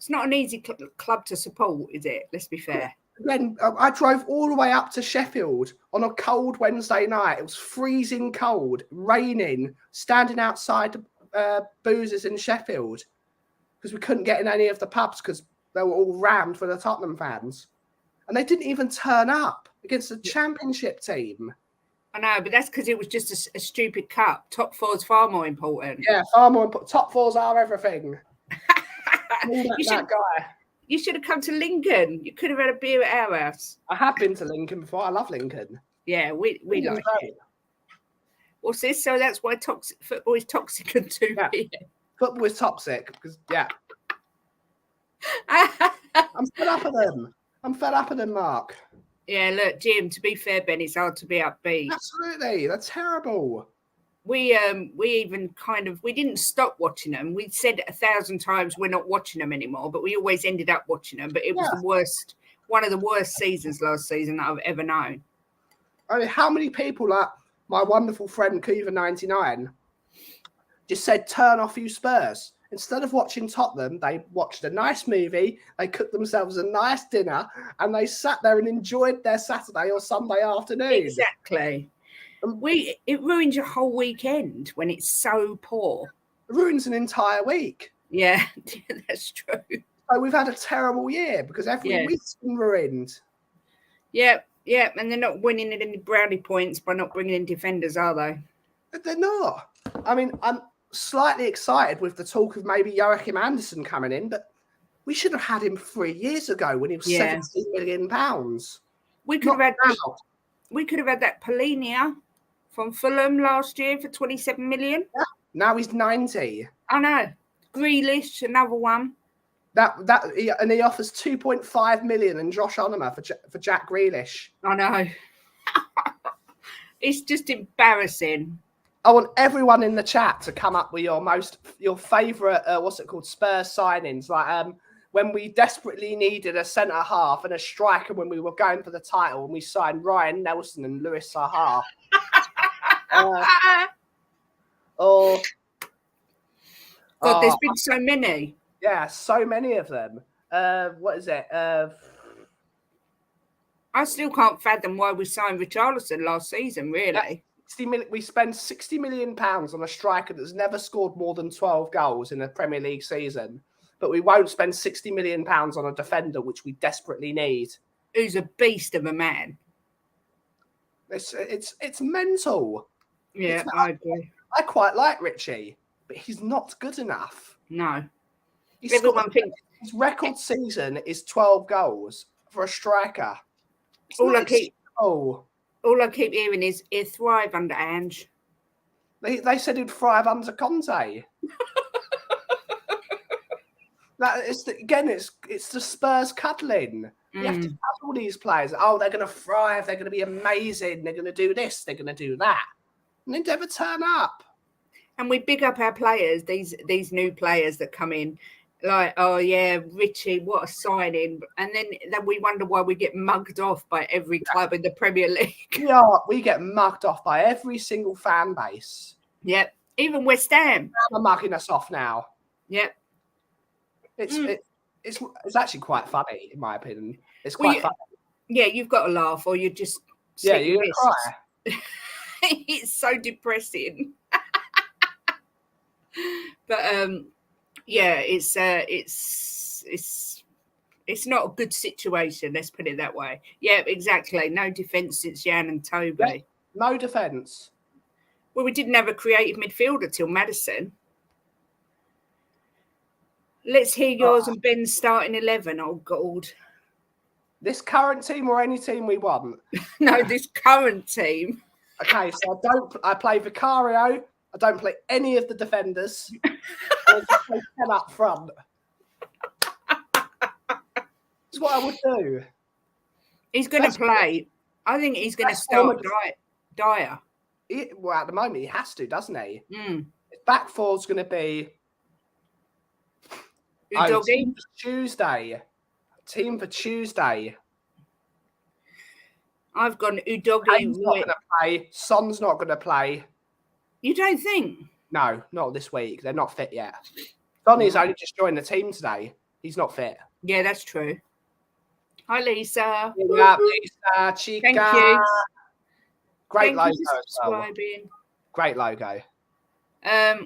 not an easy club to support, is it? Let's be fair. Again, I drove all the way up to Sheffield on a cold Wednesday night. It was freezing cold, raining, standing outside Boozers in Sheffield because we couldn't get in any of the pubs because they were all rammed for the Tottenham fans. And they didn't even turn up against the championship team. I know, but that's because it was just a stupid cup. Top four's far more important. Yeah, far more important. Top fours are everything. That guy. You should have come to Lincoln. You could have had a beer at our house. I have been to Lincoln before. I love Lincoln. Yeah, we like it. What's this? So that's why football is toxic and too big. Football is toxic because, I'm fed up of them. I'm fed up of them, Mark. Yeah, look, Jim, to be fair, Ben, it's hard to be upbeat. Absolutely. That's terrible. We even we didn't stop watching them. We said 1,000 times we're not watching them anymore, but we always ended up watching them. But it was one of the worst seasons last season that I've ever known. I mean, how many people, like my wonderful friend Coover99, just said, turn off you Spurs. Instead of watching Tottenham, they watched a nice movie, they cooked themselves a nice dinner, and they sat there and enjoyed their Saturday or Sunday afternoon. Exactly. It ruins your whole weekend when it's so poor. It ruins an entire week. Yeah, that's true. So we've had a terrible year because every week's been ruined. Yeah, and they're not winning any brownie points by not bringing in defenders, are they? They're not. I mean, I'm slightly excited with the talk of maybe Joachim Andersen coming in, but we should have had him 3 years ago when he was £17 million. We could have had that Polinia from Fulham last year for 27 million. Yeah. Now he's 90. I know. Grealish, another one. And he offers 2.5 million and Josh Onomah for Jack Grealish. I know. It's just embarrassing. I want everyone in the chat to come up with your favourite Spurs signings. Like when we desperately needed a centre half and a striker when we were going for the title, and we signed Ryan Nelson and Louis Saha. God, there's been so many. Yeah, so many of them. What is it? I still can't fathom why we signed Richarlison last season, really. We spend £60 million on a striker that's never scored more than 12 goals in a Premier League season, but we won't spend £60 million on a defender, which we desperately need. Who's a beast of a man. It's mental. Yeah, I agree. I quite like Richie, but he's not good enough. No. His record season is 12 goals for a striker. All I keep hearing is he'll thrive under Ange. They said he'd thrive under Conte. It's the Spurs cuddling. You have to cuddle these players. Oh, they're going to thrive. They're going to be amazing. They're going to do this. They're going to do that. And they never turn up. And we big up our players, these new players that come in. Like, oh, yeah, Richie, what a signing. And then we wonder why we get mugged off by every club in the Premier League. Yeah, we get mugged off by every single fan base. Yep. Even West Ham. They're mugging us off now. Yep. It's actually quite funny, in my opinion. It's quite funny. Yeah, you've got to laugh or you just... Yeah, you're going to cry. It's so depressing. But... yeah, it's not a good situation. Let's put it that way. Yeah, exactly. No defence since Jan and Toby. Yeah, no defence. Well, we didn't have a creative midfielder till Maddison. Let's hear yours and Ben's starting 11. Oh, God. This current team or any team we want? No, this current team. Okay, so I play Vicario. I don't play any of the defenders. I just play 10 up front. That's what I would do. He's going to play. I think he's going to start Dyer. Well, at the moment, he has to, doesn't he? Mm. His back four's going to be Udogie? Team for Tuesday. Team for Tuesday. I've gone Udogie. Kane's not going to play. Son's not going to play. You don't think? No, not this week. They're not fit yet. Sonny's only just joined the team today. He's not fit. Yeah, that's true. Hi, Lisa. Yeah, Lisa, chica. Thank you. Great Thank logo as well. Great logo.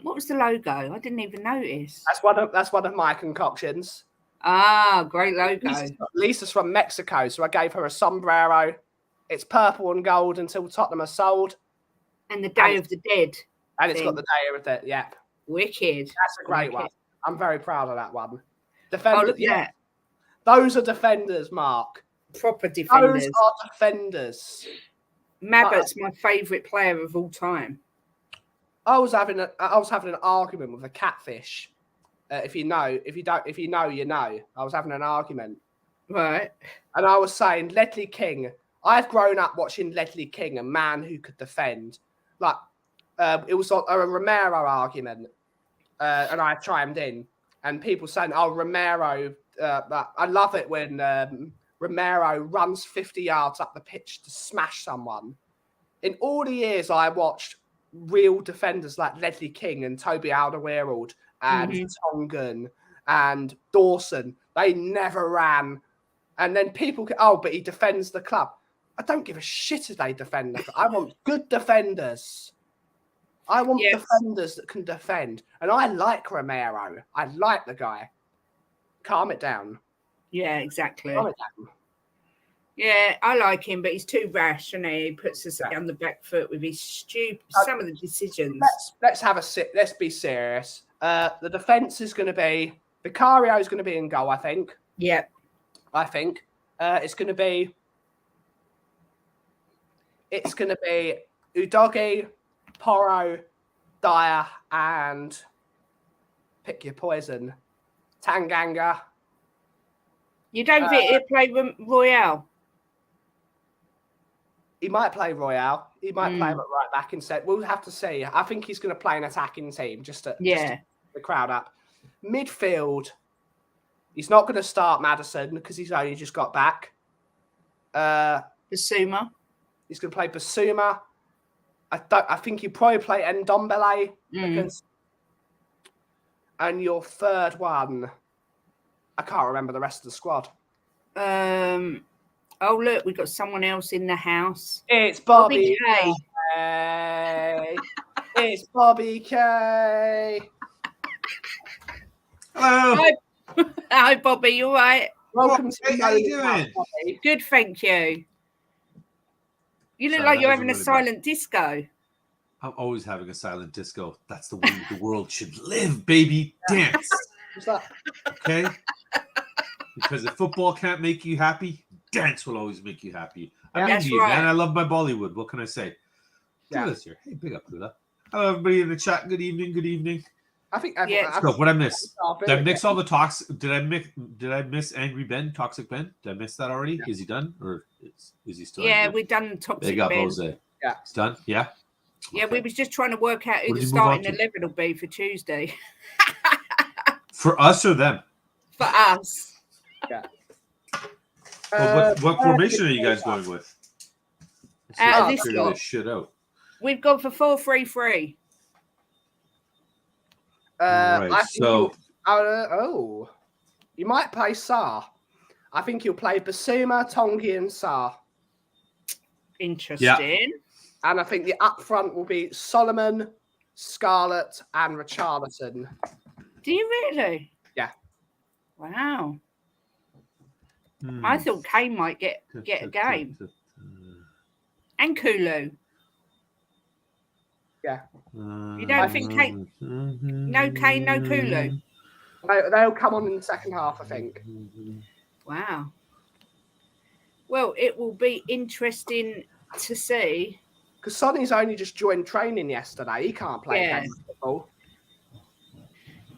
What was the logo? I didn't even notice. That's one of my concoctions. Ah, great logo. Lisa's from Mexico, so I gave her a sombrero. It's purple and gold until Tottenham are sold. And the Day of the Dead. And it's got the Day of the Dead. Yep. Wicked. That's a great one. I'm very proud of that one. Defenders. Oh, look at that. Those are defenders, Mark. Proper defenders. Those are defenders. Mabbott's my favourite player of all time. I was having an argument with a catfish. If you know, you know. I was having an argument. Right. And I was saying Ledley King. I've grown up watching Ledley King, a man who could defend. Like, it was a Romero argument. And I chimed in. And people saying, oh, Romero. I love it when Romero runs 50 yards up the pitch to smash someone. In all the years I watched real defenders like Ledley King and Toby Alderweireld and Tongan and Dawson, they never ran. And then people go, but he defends the club. I don't give a shit if they defend the club. I want good defenders. I want defenders that can defend. And I like Romero. I like the guy. Calm it down. Yeah, exactly. Calm it down. Yeah, I like him, but he's too rash, and he puts us on the back foot with his stupid some of the decisions. Let's be serious. The defense is going to be Vicario is going to be in goal. I think. Yep. I think it's going to be Udogie, Porro, Dyer, and pick your poison. Tanganga. You don't think he'll play Royale? He might play Royale. He might play him at right back instead. We'll have to see. I think he's going to play an attacking team just to the crowd up. Midfield, he's not going to start Maddison because he's only just got back. Basuma. He's going to play Basuma. I think he'll probably play Ndombele. And your third one, I can't remember the rest of the squad. Oh, look, we've got someone else in the house. It's Bobby K. It's Bobby K. Hello. Hi, Bobby. You all right? Welcome to How you doing? Bobby. Good, thank you. You look like you're having a silent disco. I'm always having a silent disco. That's the way the world should live, baby. Dance. What's that? Okay? Because if football can't make you happy, dance will always make you happy. I'm into you, man. I love my Bollywood. What can I say? Look at this here. Hey, big up, Lula. Hello, everybody in the chat. Good evening. Good evening. I think. So, what I missed? Did I mix all the talks? Did I miss Angry Ben, Toxic Ben? Did I miss that already? Yeah. Is he done, or is he still? Yeah, we've done Toxic Big up, Ben. Jose. Yeah, it's done. Yeah. Yeah, we was just trying to work out who the starting 11 will be for Tuesday. For us or them? For us. Yeah. Well, what formation are you guys going with? This shit out. We've gone for 4-3-3. Right, you might play Sarr. I think you'll play Basuma, Tongi, and Sarr. Interesting. Yeah. And I think the up front will be Solomon, Scarlett, and Richarlison. Do you really? Yeah. Wow. I thought Kane might get a game. And Kulu. Yeah. You don't think Kane? No Kane, no Kulu. They'll come on in the second half, I think. Wow. Well, it will be interesting to see. Because Sonny's only just joined training yesterday. He can't play football.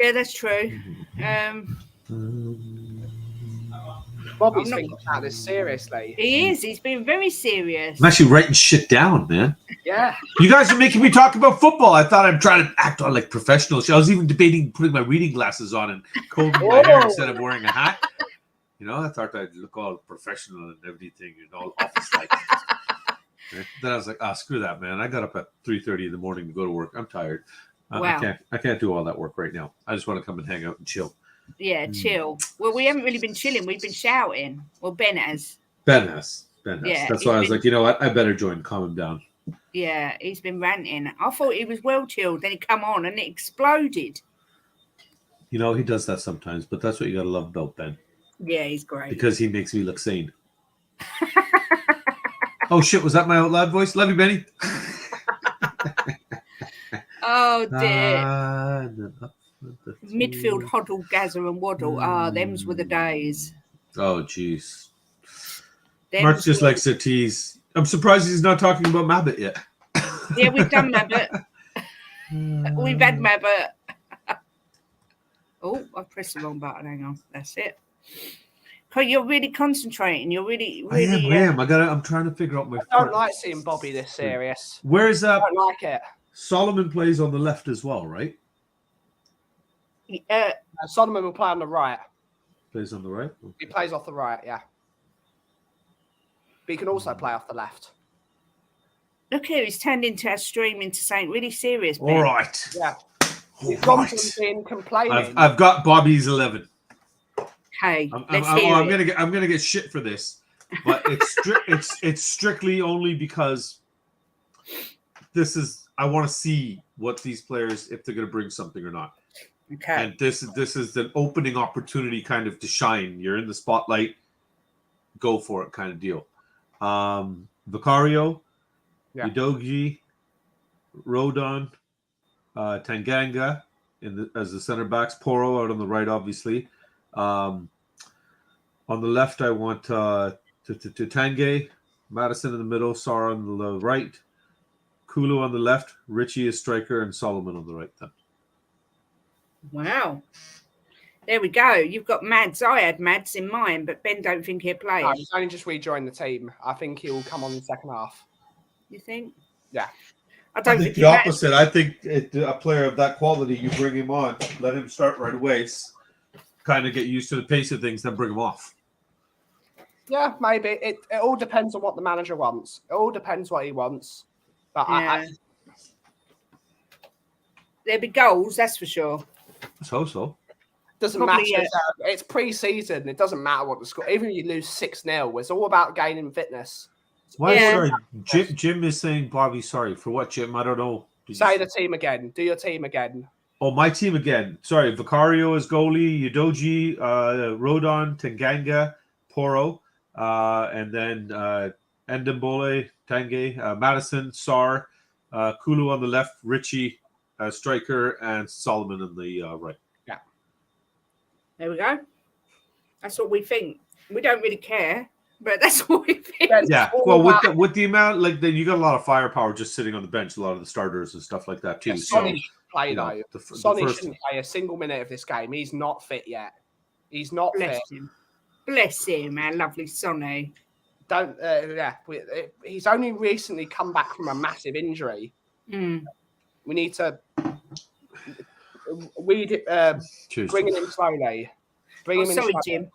Yeah, that's true. Bobby's thinking about this seriously. He is. He's been very serious. I'm actually writing shit down, man. Yeah. You guys are making me talk about football. I thought I'm trying to act on like professional. I was even debating putting my reading glasses on and combing my hair instead of wearing a hat. You know, I thought I'd look all professional and everything and all office-like. Then I was like, screw that, man. I got up at 3:30 in the morning to go to work. I'm tired. Wow. I can't do all that work right now. I just want to come and hang out and chill. Yeah, chill. Well, we haven't really been chilling. We've been shouting. Well, Ben has. Ben has. Yeah, that's why I was like, you know what? I better join. Calm him down. Yeah, he's been ranting. I thought he was well chilled. Then he come on and it exploded. You know, he does that sometimes, but that's what you got to love about Ben. Yeah, he's great. Because he makes me look sane. Oh, shit. Was that my out loud voice? Love you, Benny. Oh, dear. Midfield, Hoddle, Gazza and Waddle. Them's were the days. Oh, jeez. Mark just likes to tease. I'm surprised he's not talking about Mabbott yet. Yeah, we've done Mabbott. We've had Mabbott. Oh, I pressed the wrong button. Hang on. That's it. You're really concentrating. You're really. I am. I'm trying to figure out my. I don't like seeing Bobby this serious. Where's that? I don't like it. Solomon plays on the left as well, right? Solomon will play on the right. Plays on the right? Okay. He plays off the right, yeah. But he can also play off the left. Look here, he's turned into our stream into something really serious. Ben. All right. Yeah. He's gone from being complaining. I've got Bobby's 11. Okay, I'm gonna get shit for this, but it's strictly only because this is I want to see what these players if they're gonna bring something or not. Okay. And this is an opening opportunity kind of to shine. You're in the spotlight, go for it kind of deal. Vicario, Udogie, Rodon, Tanganga as the center backs, Poro out on the right, obviously. On the left, I want Tanguay, Madison in the middle, Sarr on the right, Kulu on the left, Richie is striker, and Solomon on the right. Then. Wow. There we go. You've got Mads. I had Mads in mind, but Ben don't think he'll play. No, he's only just rejoined the team. I think he'll come on in the second half. You think? Yeah. I think the opposite. I think a player of that quality, you bring him on, let him start right away, kind of get used to the pace of things, then bring him off. Yeah, maybe. It all depends on what the manager wants. It all depends what he wants. But yeah. There'll be goals, that's for sure. I hope so. Doesn't matter. It's pre-season. It doesn't matter what the score. Even if you lose 6-0, it's all about gaining fitness. Why? Yeah. Sorry, Jim is saying Bobby. Sorry for what, Jim? I don't know. Say the team again. Do your team again. Oh, my team again. Sorry, Vicario is goalie. Udogie, Rodon, Tanganga, Poro, and then Ndembole, Tanguay, Madison, Sarr, Kulu on the left, Richie, striker, and Solomon on the right. Yeah. There we go. That's what we think. We don't really care, but that's what we think. Yeah. Well, with the amount, like, you got a lot of firepower just sitting on the bench, a lot of the starters and stuff like that, too. Yeah, Sonny play, though. Sonny shouldn't play a single minute of this game. He's not fit yet. He's not fit. Bless him, our lovely Sonny. He's only recently come back from a massive injury. We need to bring him in slowly. Sorry, Jim.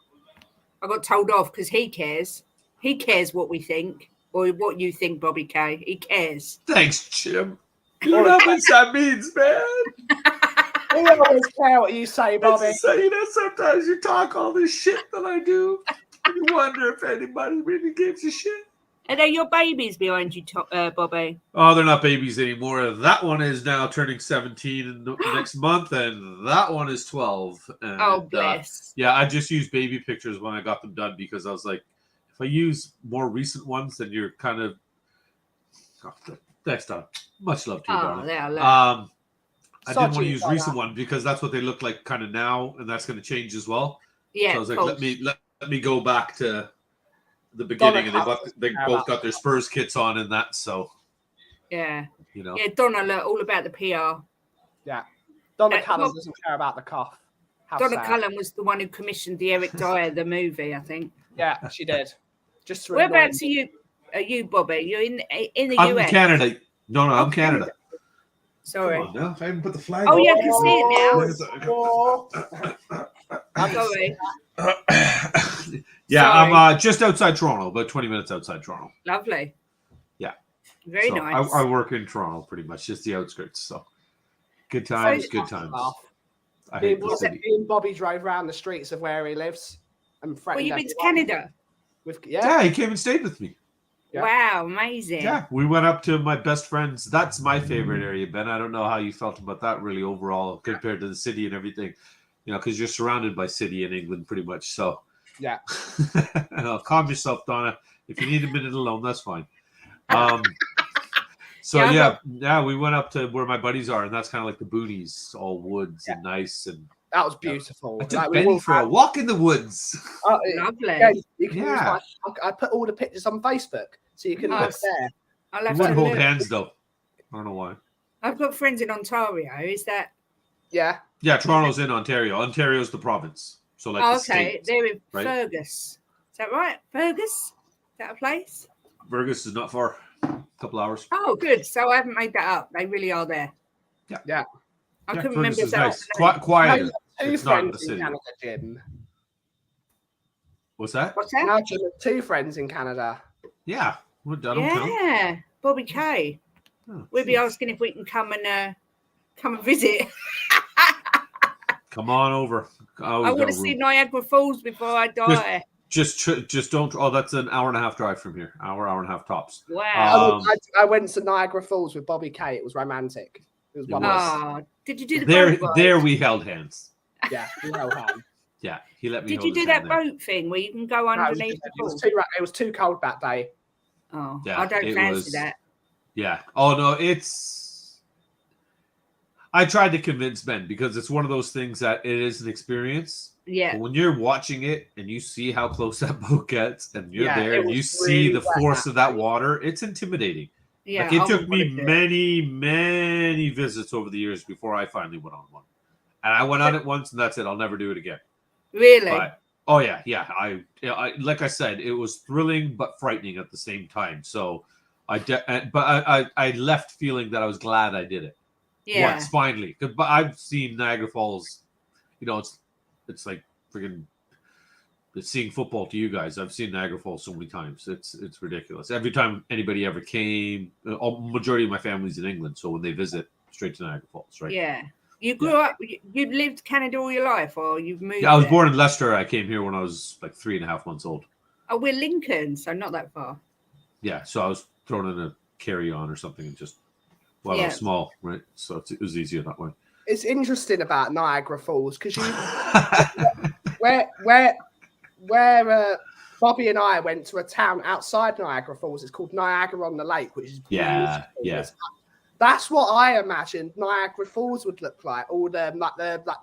I got told off because he cares. He cares what we think or what you think, Bobby K. He cares. Thanks, Jim. You know what that means, man. We always care what you say, Bobby. Sometimes you talk all this shit that I do. You wonder if anybody really gives a shit. Are they your babies behind you, Bobby? Oh, they're not babies anymore. That one is now turning 17 in the next month, and that one is 12. And, bless. Yeah, I just used baby pictures when I got them done because I was like, if I use more recent ones, then you're kind of... Thanks, Don. Much love to you, darling. I didn't want to use recent one because that's what they look like kind of now, and that's going to change as well. Yeah, so I was like, let me go back to the beginning, and they both got their Spurs kits on and that. So yeah, you know, Donna all about the PR. Yeah, Donna Cullen doesn't care about the cough. Donna Cullen was the one who commissioned the Eric Dyer the movie, I think. Yeah, she did. Just to Whereabouts are you, Bobby? You're in the I'm US. Canada. No, I'm Canada. Sorry. Come on, now. I haven't put the flag. Oh, yeah, I can see it now. Sorry. Yeah, Sorry. I'm just outside Toronto, about 20 minutes outside Toronto. Lovely. Yeah. Very nice. I work in Toronto pretty much, just the outskirts. So good times, good times. I hate the city. Me and Bobby drove around the streets of where he lives. Well, you've been to Canada? Yeah, he came and stayed with me. Yeah. Wow, amazing. Yeah, we went up to my best friend's. That's my favorite area, Ben. I don't know how you felt about that really overall compared to the city and everything, because you're surrounded by city in England pretty much. So, yeah. Calm yourself, Donna. If you need a minute alone, that's fine. We went up to where my buddies are, and that's kind of like the boonies, all woods and nice. And that was beautiful. I took Benny for a walk in the woods. Lovely. I put all the pictures on Facebook, so you can look there. You wouldn't hold hands, though. I don't know why. I've got friends in Ontario. Is that? Yeah. Yeah, Toronto's in Ontario. Ontario's the province. So like the state, they're in right? Fergus. Is that right? Fergus? Is that a place? Fergus is not far. A couple hours. Oh, good. So I haven't made that up. They really are there. Yeah. I couldn't remember that. Nice. Quiet. It's not in the city. Canada, Jim. What's that? Now, Jim, 2 friends in Canada. Yeah. Yeah. Bobby K. Oh, we'll be asking if we can come and visit. Come on over. I want to see Niagara Falls before I die. Just don't. Oh, that's an hour and a half drive from here. Hour and a half tops. Wow. I went to Niagara Falls with Bobby K. It was romantic. It was wonderful. Did you do the boat ride? There we held hands. Yeah, we held hands. Yeah, he let me. Did you do that boat thing where you can go underneath the pool? It was too cold that day. Oh, yeah, I don't fancy that. Yeah. Oh no, I tried to convince Ben because it's one of those things that it is an experience. Yeah. But when you're watching it and you see how close that boat gets, and you're there and you see the force of that water, it's intimidating. Yeah. Like, it took me many visits over the years before I finally went on one. And I went on it once, and that's it. I'll never do it again. Really? But, oh yeah. I like I said, it was thrilling but frightening at the same time. So I left feeling that I was glad I did it. Yeah. Once, finally. But I've seen Niagara Falls. It's like freaking seeing football to you guys. I've seen Niagara Falls so many times. It's ridiculous. Every time anybody ever came, majority of my family's in England, so when they visit, straight to Niagara Falls, right? Yeah. You grew up. You lived Canada all your life, or you've moved? Yeah, I was born in Leicester. I came here when I was like 3.5 months old. Oh, we're Lincoln, so not that far. Yeah, so I was thrown in a carry-on or something, and just I was small, right? So it was easier that way. It's interesting about Niagara Falls because where Bobby and I went to a town outside Niagara Falls. It's called Niagara on the Lake, which is beautiful. Yeah. That's what I imagined Niagara Falls would look like. All the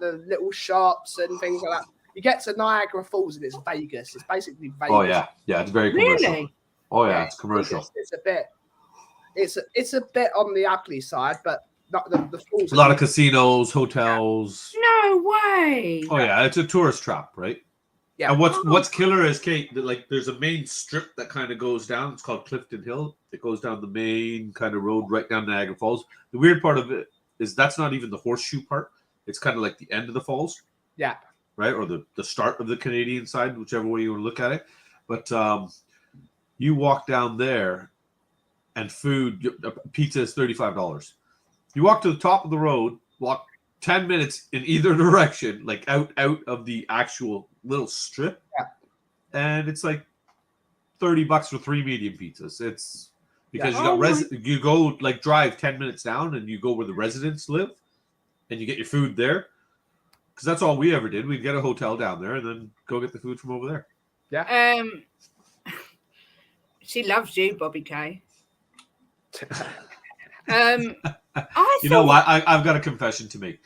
the little shops and things like that. You get to Niagara Falls and it's Vegas. It's basically Vegas. Oh yeah, it's very commercial. Really? Oh yeah, it's commercial. It's a bit on the ugly side, but not the falls. A lot of casinos, hotels. No way. Oh yeah, it's a tourist trap, right? Yeah. And what's killer is, Kate, that like there's a main strip that kind of goes down. It's called Clifton Hill. It goes down the main kind of road right down Niagara Falls. The weird part of it is that's not even the horseshoe part. It's kind of like the end of the falls. Yeah. Right? Or the start of the Canadian side, whichever way you want to look at it. But you walk down there and pizza is $35. You walk to the top of the road, walk 10 minutes in either direction, like out of the actual little strip. Yeah. And it's like $30 for 3 medium pizzas. It's because you go like drive 10 minutes down and you go where the residents live and you get your food there. Because that's all we ever did. We'd get a hotel down there and then go get the food from over there. Yeah. She loves you, Bobby K. You know what? I've got a confession to make.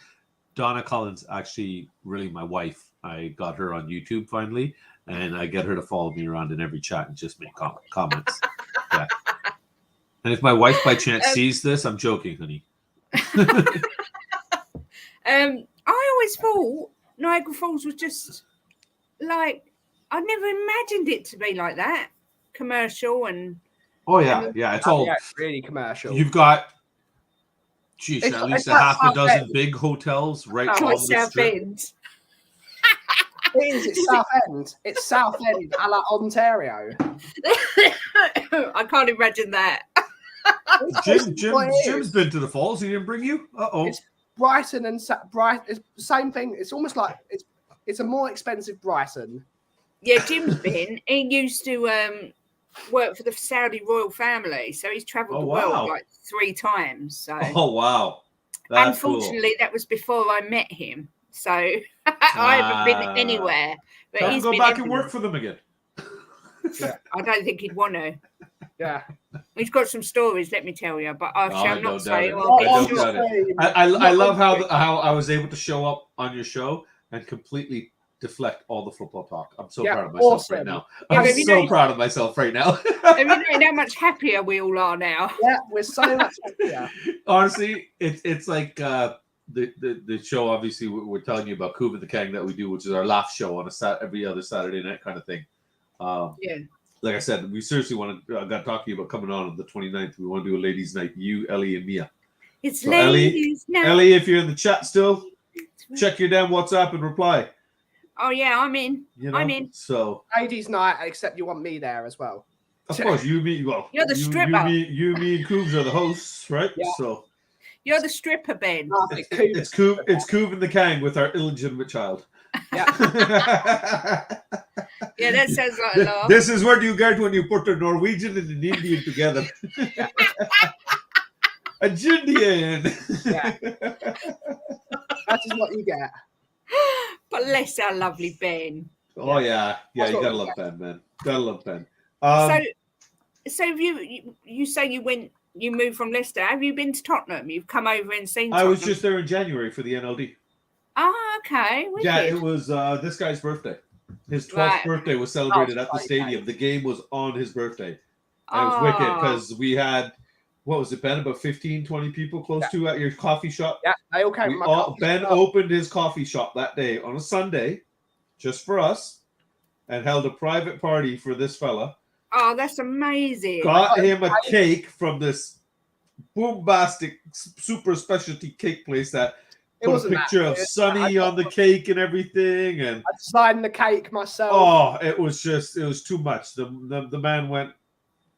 Donna Collins, actually, really my wife. I got her on YouTube finally, and I get her to follow me around in every chat and just make comments. Yeah. And if my wife by chance sees this, I'm joking, honey. I always thought Niagara Falls was just like I never imagined it to be like that. Commercial and... Oh, yeah. Yeah, it's all... it's really commercial. You've got... at least a half a dozen big hotels right on the strip. End. It's South End. It's South End, a la Ontario. I can't imagine that. Jim's been to the Falls. He didn't bring you? Uh-oh. It's Brighton and Brighton. It's the same thing. It's almost like it's a more expensive Brighton. Yeah, Jim's been. He used to work for the Saudi royal family, so he's travelled the world like 3 times. So. Oh, wow. That's unfortunately, that was before I met him. So I haven't been anywhere. But he's go back and work for them again. Yeah. I don't think he'd want to. Yeah. He's got some stories, let me tell you, but I shall not say. I love how I was able to show up on your show and completely deflect all the football talk. I'm so proud of myself right now. I'm so proud of myself right now. Have you known how much happier we all are now? Yeah, we're so much happier. Honestly, it's like the show. Obviously, we're telling you about Kuba the Kang that we do, which is our laugh show on every other Saturday night kind of thing. Yeah. Like I said, we seriously want to. I got to talk to you about coming on the 29th. We want to do a ladies' night. You, Ellie, and Mia. It's so ladies' night. Ellie, if you're in the chat still, check your damn WhatsApp and reply. Oh yeah, I'm in. You know? I'm in. So ladies' night, except you want me there as well. Of course, you, me, you're the stripper. You, me, and Coobs are the hosts, right? Yeah. So you're the stripper, Ben. It's Coob and the Kang with our illegitimate child. Yeah. Yeah, that sounds like a laugh. This is what you get when you put a Norwegian and an Indian together. A Jindian. Yeah. That is what you get. Bless our lovely Ben. Oh yeah, you gotta love Ben, man. Gotta love Ben. So you say you moved from Leicester. Have you been to Tottenham? You've come over and seen Tottenham. I was just there in January for the NLD. Oh, okay. Wicked. Yeah, it was this guy's birthday. His 12th birthday was celebrated at the stadium. The game was on his birthday. And it was wicked because we had, what was it, Ben? About 15, 20 people close to at your coffee shop. Yeah, they all came. Ben opened his coffee shop that day on a Sunday just for us and held a private party for this fella. Oh, that's amazing. Got him a cake from this bombastic, super specialty cake place that put a picture of Sonny on the cake and everything. And I designed the cake myself. Oh, it was too much. The man went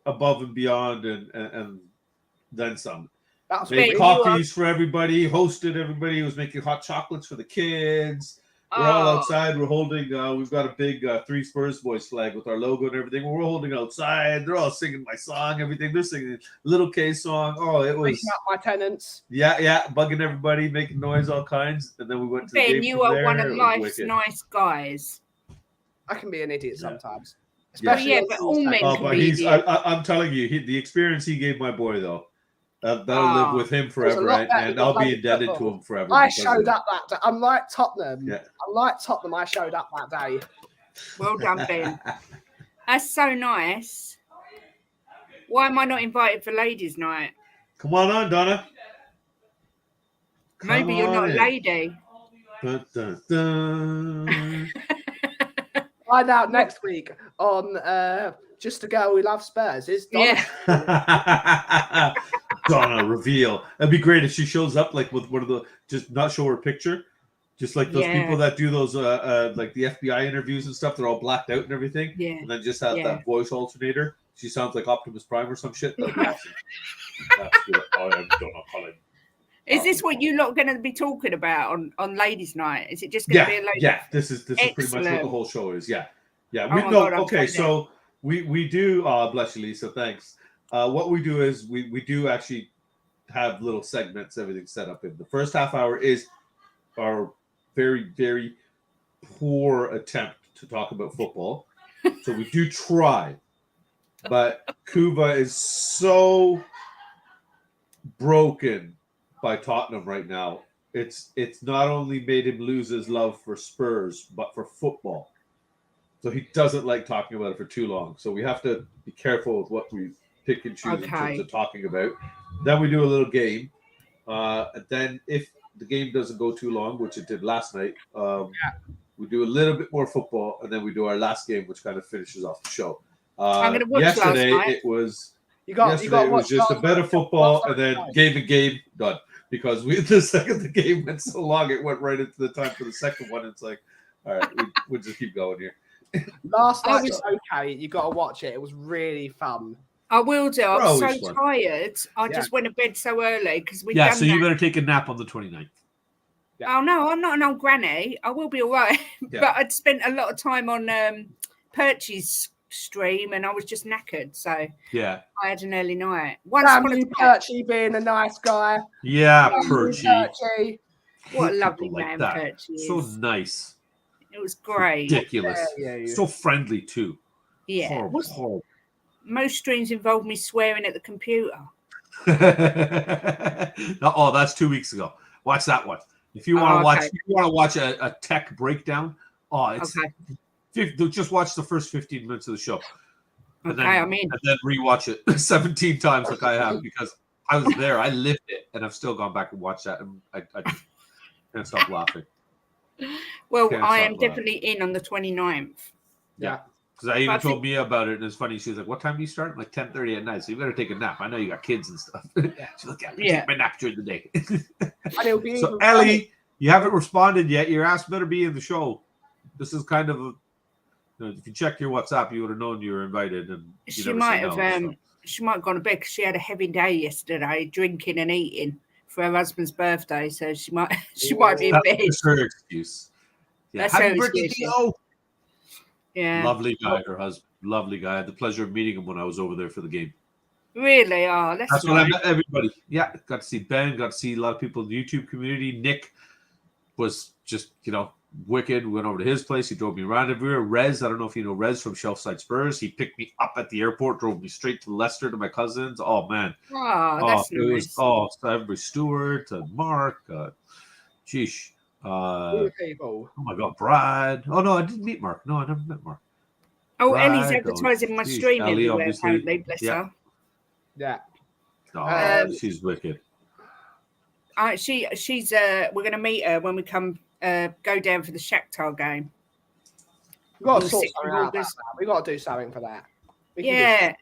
above and beyond and then some. Made coffees for everybody, hosted everybody. He was making hot chocolates for the kids. We're all outside. We're holding, we've got a big 3 Spurs boys flag with our logo and everything. We're holding outside. They're all singing my song, everything. They're singing Little K song. Oh, it was. Waking up my tenants. Yeah. Bugging everybody, making noise, all kinds. And then we went to the game. Ben, you are one of life's nice guys. I can be an idiot sometimes. Especially but all men can be idiots. I'm telling you, the experience he gave my boy, though. That'll live with him forever, right? And I'll be indebted to him forever. I showed up that day. Unlike Tottenham, I showed up that day. Well done, Ben. That's so nice. Why am I not invited for ladies' night? Come on, Donna. Maybe you're not a lady. Dun, dun, dun. Find out next week on Just a Girl Who Loves Spurs. Is Donna. Yeah. Donna reveal. That'd be great if she shows up like with one of the, just not show her picture, just like those people that do those like the FBI interviews and stuff. They're all blacked out and everything. Yeah. And then just have that voice alternator. She sounds like Optimus Prime or some shit. That'd be awesome. That's good. I am Donna Cullen. Is this what you lot going to be talking about on ladies' night? Is it just going to be a ladies' Yeah, this is pretty much what the whole show is. Yeah. So we do. Bless you, Lisa. Thanks. What we do is we do actually have little segments, everything set up in. The first half hour is our very, very poor attempt to talk about football. So we do try, but Kuba is so broken by Tottenham right now. It's not only made him lose his love for Spurs, but for football. So he doesn't like talking about it for too long. So we have to be careful with what we pick and choose in terms of talking about. Then we do a little game. And then if the game doesn't go too long, which it did last night, We do a little bit more football, and then we do our last game, which kind of finishes off the show. I'm gonna watch yesterday last night. it was You got it was just a bit of football, and then game done. Because the second the game went so long, it went right into the time for the second one. It's like, all right, we'll just keep going here. Last night was okay. You got to watch it. It was really fun. I will do. I'm so tired. I just went to bed so early because we. Yeah, so you better take a nap on the 29th. Yeah. Oh no, I'm not an old granny. I will be all right. Yeah. But I'd spent a lot of time on Perchy's stream, and I was just knackered. So yeah, I had an early night. Perchy being a nice guy. Yeah, Perchy. What a lovely man Perchy is. So nice. It was great. Ridiculous. Yeah. So friendly too. Yeah. Horrible. Most streams involved me swearing at the computer. Oh, that's 2 weeks ago. Watch that one. If you want to watch a tech breakdown, it's just watch the first 15 minutes of the show. And then rewatch it 17 times like I have, because I was there. I lived it, and I've still gone back and watched that, and I can't stop laughing. Well, I am definitely in on the 29th. Yeah. Because I even told Mia about it, and it's funny. She was like, "What time do you start?" I'm like 10:30 at night. So you better take a nap. I know you got kids and stuff. She's like, "Yeah, take my nap during the day." So Ellie, you haven't responded yet. Your ass better be in the show. This is kind of if you check your WhatsApp, you would have known you were invited. And she might have. She might have gone to bed because she had a heavy day yesterday, drinking and eating for her husband's birthday. So she might be in bed. That's her excuse. Yeah. Happy birthday, Theo. Yeah. Lovely guy, her husband. Lovely guy. I had the pleasure of meeting him when I was over there for the game. Really? Oh, that's when I met everybody. Yeah, got to see Ben, got to see a lot of people in the YouTube community. Nick was just, wicked. We went over to his place. He drove me around everywhere. Rez, I don't know if you know Rez from Shelfside Spurs. He picked me up at the airport, drove me straight to Leicester to my cousins. Oh, man. Oh, that's nice. So everybody, Stewart, Mark, sheesh. People. Oh my God, Brad! Oh no, I didn't meet Mark. No, I never met Mark. Oh, Brad, Ellie's advertising my stream everywhere. Apparently, bless her. Yeah. Oh, she's wicked. She's. We're going to meet her when we come. Go down for the Shakhtar game. We got to sort something out. We got to do something for that. Yeah.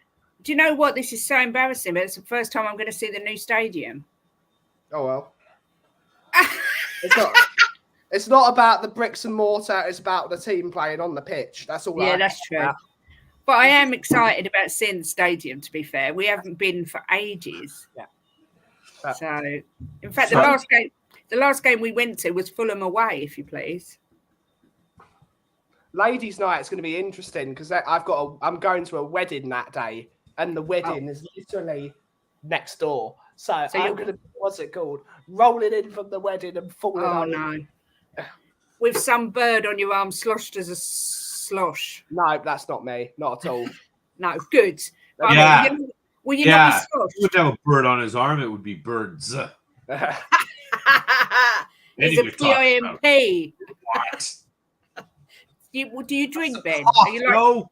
Do you know what? This is so embarrassing, but it's the first time I'm going to see the new stadium. Oh well. It's not about the bricks and mortar. It's about the team playing on the pitch. That's all. Yeah, that's true. But I am excited about seeing the stadium. To be fair, we haven't been for ages. Yeah. So, in fact, the last game we went to was Fulham away. If you please. Ladies' night is going to be interesting because I'm going to a wedding that day, and the wedding is literally next door. So I'm going to, what's it called? Rolling in from the wedding and falling over. No. With some bird on your arm sloshed as a slosh. No, that's not me. Not at all. No, good. Yeah. Will you not be sloshed? He wouldn't have a bird on his arm. It would be birds. It's a PIMP. What? Do you drink, Ben? No.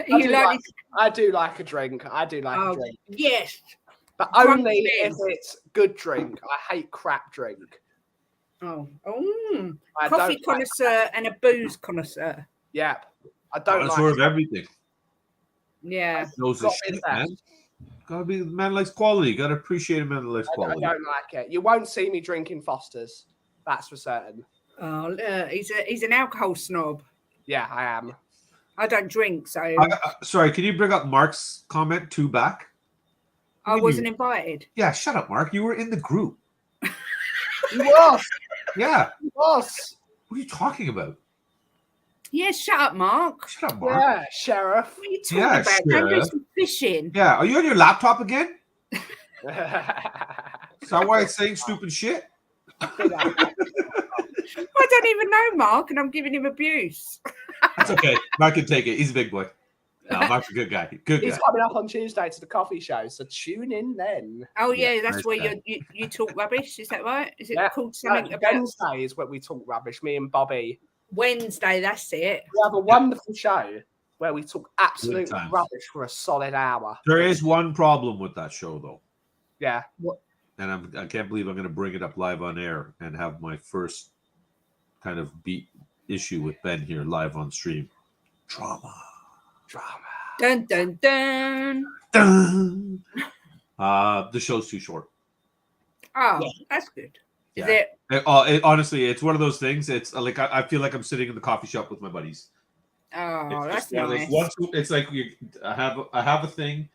I do like a drink. I do like a drink. Yes. But only if it's good drink. I hate crap drink. Coffee connoisseur and a booze connoisseur. Yeah. I don't connoisseur of everything. Yeah. Knows the shit, man. Gotta be the man likes quality. Gotta appreciate a man that likes quality. I don't like it. You won't see me drinking Foster's. That's for certain. Oh, he's an alcohol snob. Yeah, I am. I don't drink, so. Sorry, can you bring up Mark's comment 2 back? I wasn't invited. Yeah, shut up, Mark. You were in the group. You was. Yeah. You was. What are you talking about? Yeah, shut up, Mark. Shut up, Mark. Yeah, Sheriff. What are you talking about? Go do some fishing. Yeah, are you on your laptop again? Is that why it's saying stupid shit? I don't even know Mark, and I'm giving him abuse. That's okay. Mark can take it. He's a big boy. No, Mark's a good guy. He's coming up on Tuesday to the coffee show, so tune in then. Oh yeah, that's nice where you talk rubbish. Is that right? Is it called something about Wednesday? Is where we talk rubbish. Me and Bobby. Wednesday, that's it. We have a wonderful show where we talk absolute rubbish for a solid hour. There is one problem with that show, though. Yeah. What? And I can't believe I'm going to bring it up live on air and have my first kind of beat issue with Ben here live on stream. Drama. Dun dun dun. Dun. The show's too short. Oh, that's good. Is Yeah. it? Honestly, it's one of those things. It's like I feel like I'm sitting in the coffee shop with my buddies. Oh, that's one nice. of those, it's like I have a thing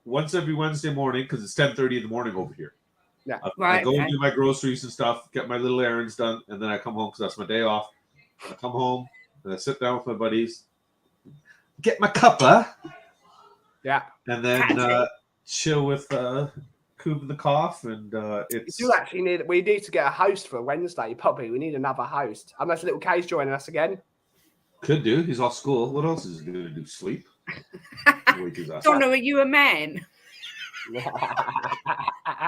once every Wednesday morning because it's 10:30 in the morning over here. Yeah, I go and do my groceries and stuff, get my little errands done, and then I come home because that's my day off. I come home and I sit down with my buddies, get my cuppa, and then chill with Coop the Cough, and it's. We need to get a host for Wednesday. Probably we need another host. Unless little K's joining us again. Could do. He's off school. What else is he going to do? Sleep. Donna, are you a man?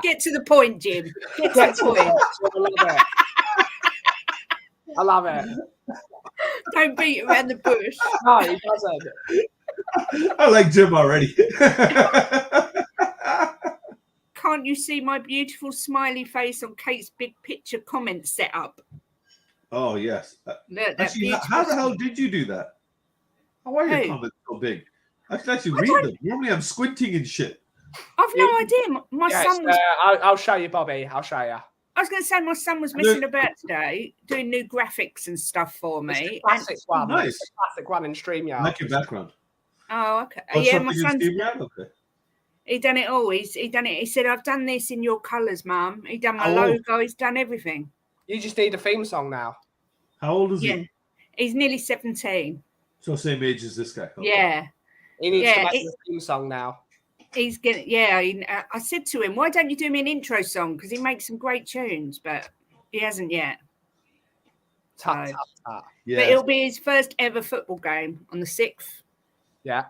Get to the point, Jim. Get to the point. I love it. Don't beat around the bush. No, he doesn't. I like Jim already. Can't you see my beautiful smiley face on Kate's big picture comment setup? Oh, yes. Actually, how the hell did you do that? How are your comments so big? I can actually read them. Normally I'm squinting and shit. I've no idea. My son was... I'll show you, Bobby. I'll show you. I was going to say my son was messing about today, doing new graphics and stuff for me. It's a classic one. Nice. It's a classic one in StreamYard. I like your background. Oh, okay. Yeah, my son's... Okay. He done it all. He done it. He said, "I've done this in your colours, Mum." He done my logo. He's done everything. You just need a theme song now. How old is he? He's nearly 17. So same age as this guy. Okay. Yeah. He needs to make a theme song now. He's getting. Yeah. I said to him, "Why don't you do me an intro song?" Because he makes some great tunes, but he hasn't yet. Yeah. But it'll be his first ever football game on the 6th. Yeah.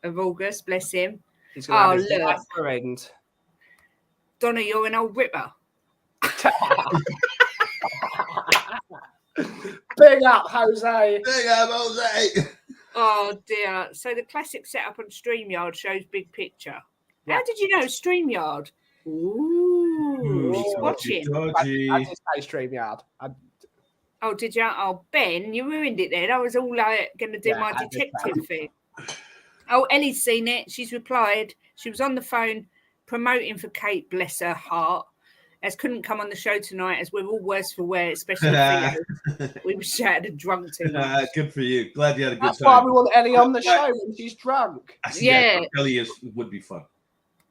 Of August. Bless him. He's gonna have his friend. Donna, you're an old ripper. Big up, Jose. Big up, Jose. Oh dear. So the classic setup on StreamYard shows big picture. Yeah. How did you know StreamYard? Ooh, he's watching. I just say StreamYard. Oh, did you? Oh, Ben, you ruined it then. I was all like going to do my detective thing. Oh, Ellie's seen it. She's replied. She was on the phone promoting for Kate, bless her heart, as couldn't come on the show tonight as we're all worse for wear, especially for you. We were shattered and drunk too much. Good for you. Glad you had a good time. That's why we want Ellie on the show when she's drunk. Yeah. Ellie would be fun.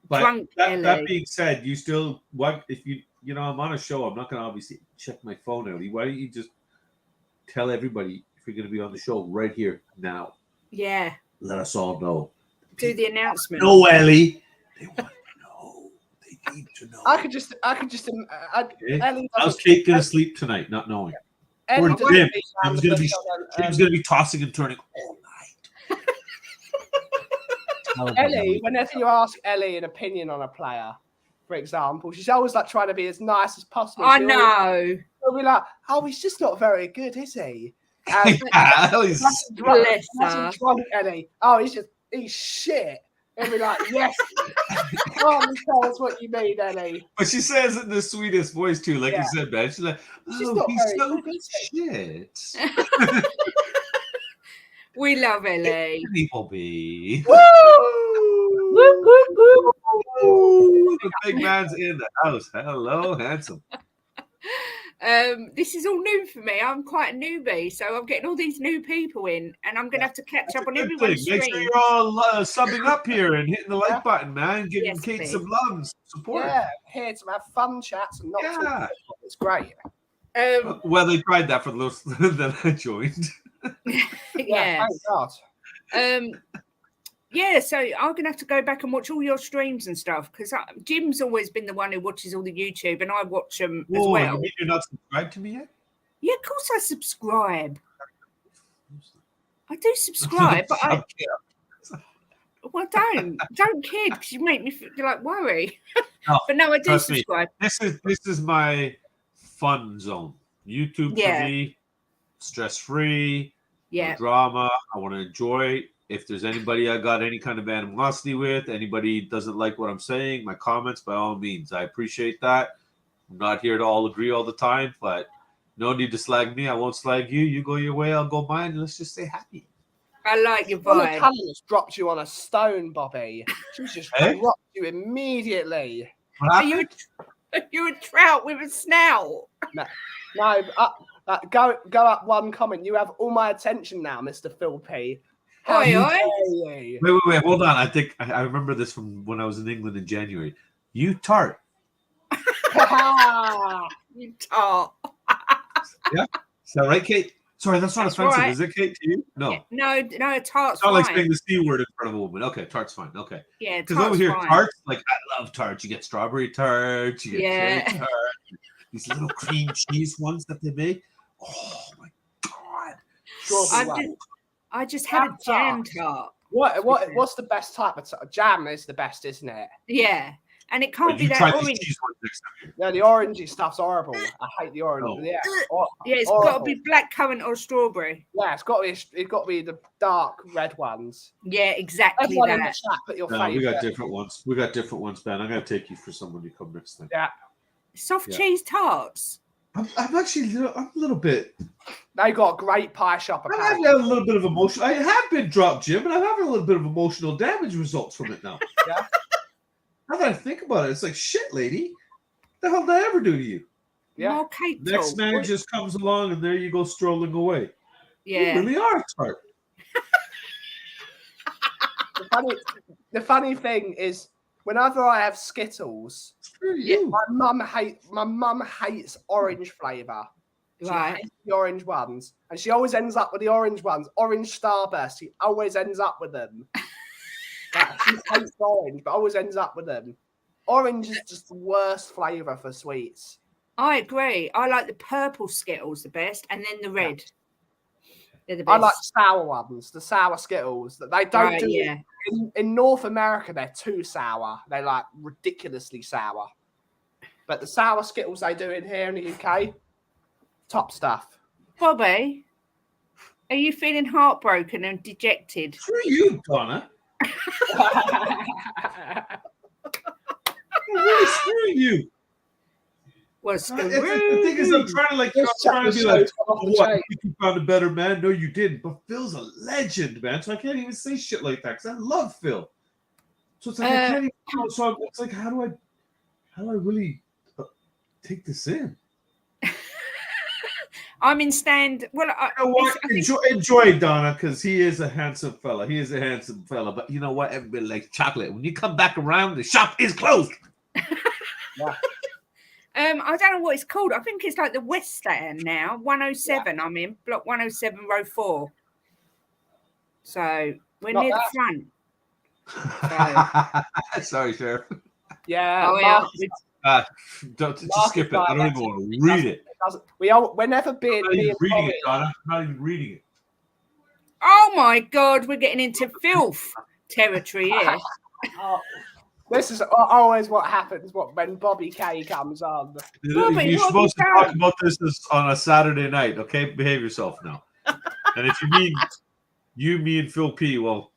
But drunk that being said, you still, if I'm on a show, I'm not going to obviously check my phone, Ellie. Why don't you just tell everybody if you're going to be on the show right here now? Yeah. Let us all know. Do the announcement. No, Ellie. They want to know. They need to know. I could just. Ellie, how's Kate going to sleep tonight, not knowing? Or Jim. Jim's going to be tossing and turning all night. Ellie, whenever you ask Ellie an opinion on a player, for example, she's always like trying to be as nice as possible. I know. She'll be like, "Oh, he's just not very good, is he?" Ellie's drunk, Ellie. Oh, he's shit. And be like, yes. Oh, tell us what you mean, Ellie. But she says it in the sweetest voice too, like you said, man. She's like, "Oh, he's so shit." We love Ellie. People be. Woo! Woo, woo, woo, woo. The big man's in the house. Hello, handsome. This is all new for me. I'm quite a newbie, so I'm getting all these new people in, and I'm going to have to catch up on everyone's stream. Make sure you're all subbing up here and hitting the like button, man. Giving Kate some love and support. Yeah, here to have fun chats and not talk. It's great. Well, they tried that for those that I joined. Yeah. Thank God. Yeah, so I'm going to have to go back and watch all your streams and stuff because Jim's always been the one who watches all the YouTube and I watch them as well. You mean you're not subscribed to me yet? Yeah, of course I subscribe. I do subscribe, but don't kid because you make me feel like worry. No, but no, I do subscribe. This is my fun zone. YouTube for me, stress-free, no drama. I want to enjoy. If there's anybody I got any kind of animosity with, anybody doesn't like what I'm saying, my comments, by all means, I appreciate that. I'm not here to all agree all the time, but No need to slag me. I won't slag you. You go your way. I'll go mine. Let's just stay happy. I like your Donna vibe. Cullen has dropped you on a stone, Bobby. She's just dropped you immediately. Are you a trout with a snout? No, go up one comment. You have all my attention now, Mr. Phil P. Wait, hold on. I think I remember this from when I was in England in January. You tart. You tart. Yeah, is that right, Kate? Sorry, that's not offensive, right. Is it, Kate, to you? No. No, tart's it's not like saying the C word in front of a woman. Okay, tart's fine. Okay. Yeah, because over here, tarts, like, I love tarts. You get strawberry tarts, you get cherry tarts, these little cream cheese ones that they make. Oh, my God. I just had a jam tart. What's the best type of tart? Jam is the best, isn't it? Yeah. And it can't be that orange. Yeah, the orangey stuff's horrible. I hate the orange. Oh. Yeah, it's got to be blackcurrant or strawberry. Yeah, it's got to be the dark red ones. Yeah, exactly. Everyone in the chat, put your favorite. We got different ones. Ben. I'm gonna take you for someone to come next time. Yeah. Soft cheese tarts. I'm a little bit. They got a great pie shop. I'm having a little bit of emotion. I have been dropped, Jim, and I'm having a little bit of emotional damage results from it now. Yeah. Now that I think about it, it's like, shit, lady. What the hell did I ever do to you? Yeah. Next man just comes along, and there you go strolling away. Yeah. You really are a tart. The funny thing is, whenever I have Skittles, my mum hates orange flavour. She hates the orange ones. And she always ends up with the orange ones. Orange Starburst. She always ends up with them. She hates orange, but always ends up with them. Orange is just the worst flavour for sweets. I agree. I like the purple Skittles the best, and then the red. They're the best. I like sour ones, the sour Skittles. That they don't do. Yeah. In North America, they're too sour. They're like ridiculously sour. But the sour Skittles they do in here in the UK, top stuff. Bobby, are you feeling heartbroken and dejected? Screw you, Donna. Really, screw you. Well, screw the thing is, I'm trying to be like, what? You found a better man? No, you didn't. But Phil's a legend, man. So I can't even say shit like that because I love Phil. So it's like I can't even. So it's like, how do I really take this in? I'm in stand. Well, enjoy Donna, because he is a handsome fella. But you know what? Everybody likes chocolate. When you come back around, the shop is closed. Yeah. I don't know what it's called. I think it's like the West Stand now. 107. Yeah. I'm in block 107, row 4. So we're near the front. Sorry, Sheriff. Yeah. Oh, yeah. Just skip it. I don't even want to read it. Whenever being reading it, Donna. I'm not even reading it. Oh my God, we're getting into filth territory here. This is always what happens when Bobby K comes on. Bobby, you're supposed to talk about this on a Saturday night, okay? Behave yourself now. And if you, me, and Phil P, well,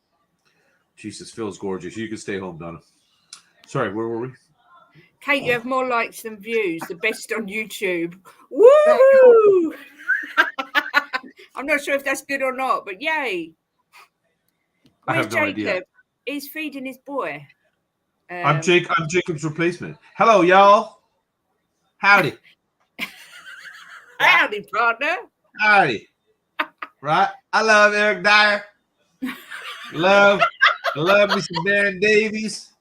Jesus, Phil's gorgeous. You can stay home, Donna. Sorry, where were we? Kate, you have more likes than views. The best on YouTube. Woo! I'm not sure if that's good or not, but yay. I have no idea. He's feeding his boy. I'm Jacob's replacement. Hello, y'all. Howdy. Howdy, partner. Howdy. Right? I love Eric Dyer. love me some Dan Davies.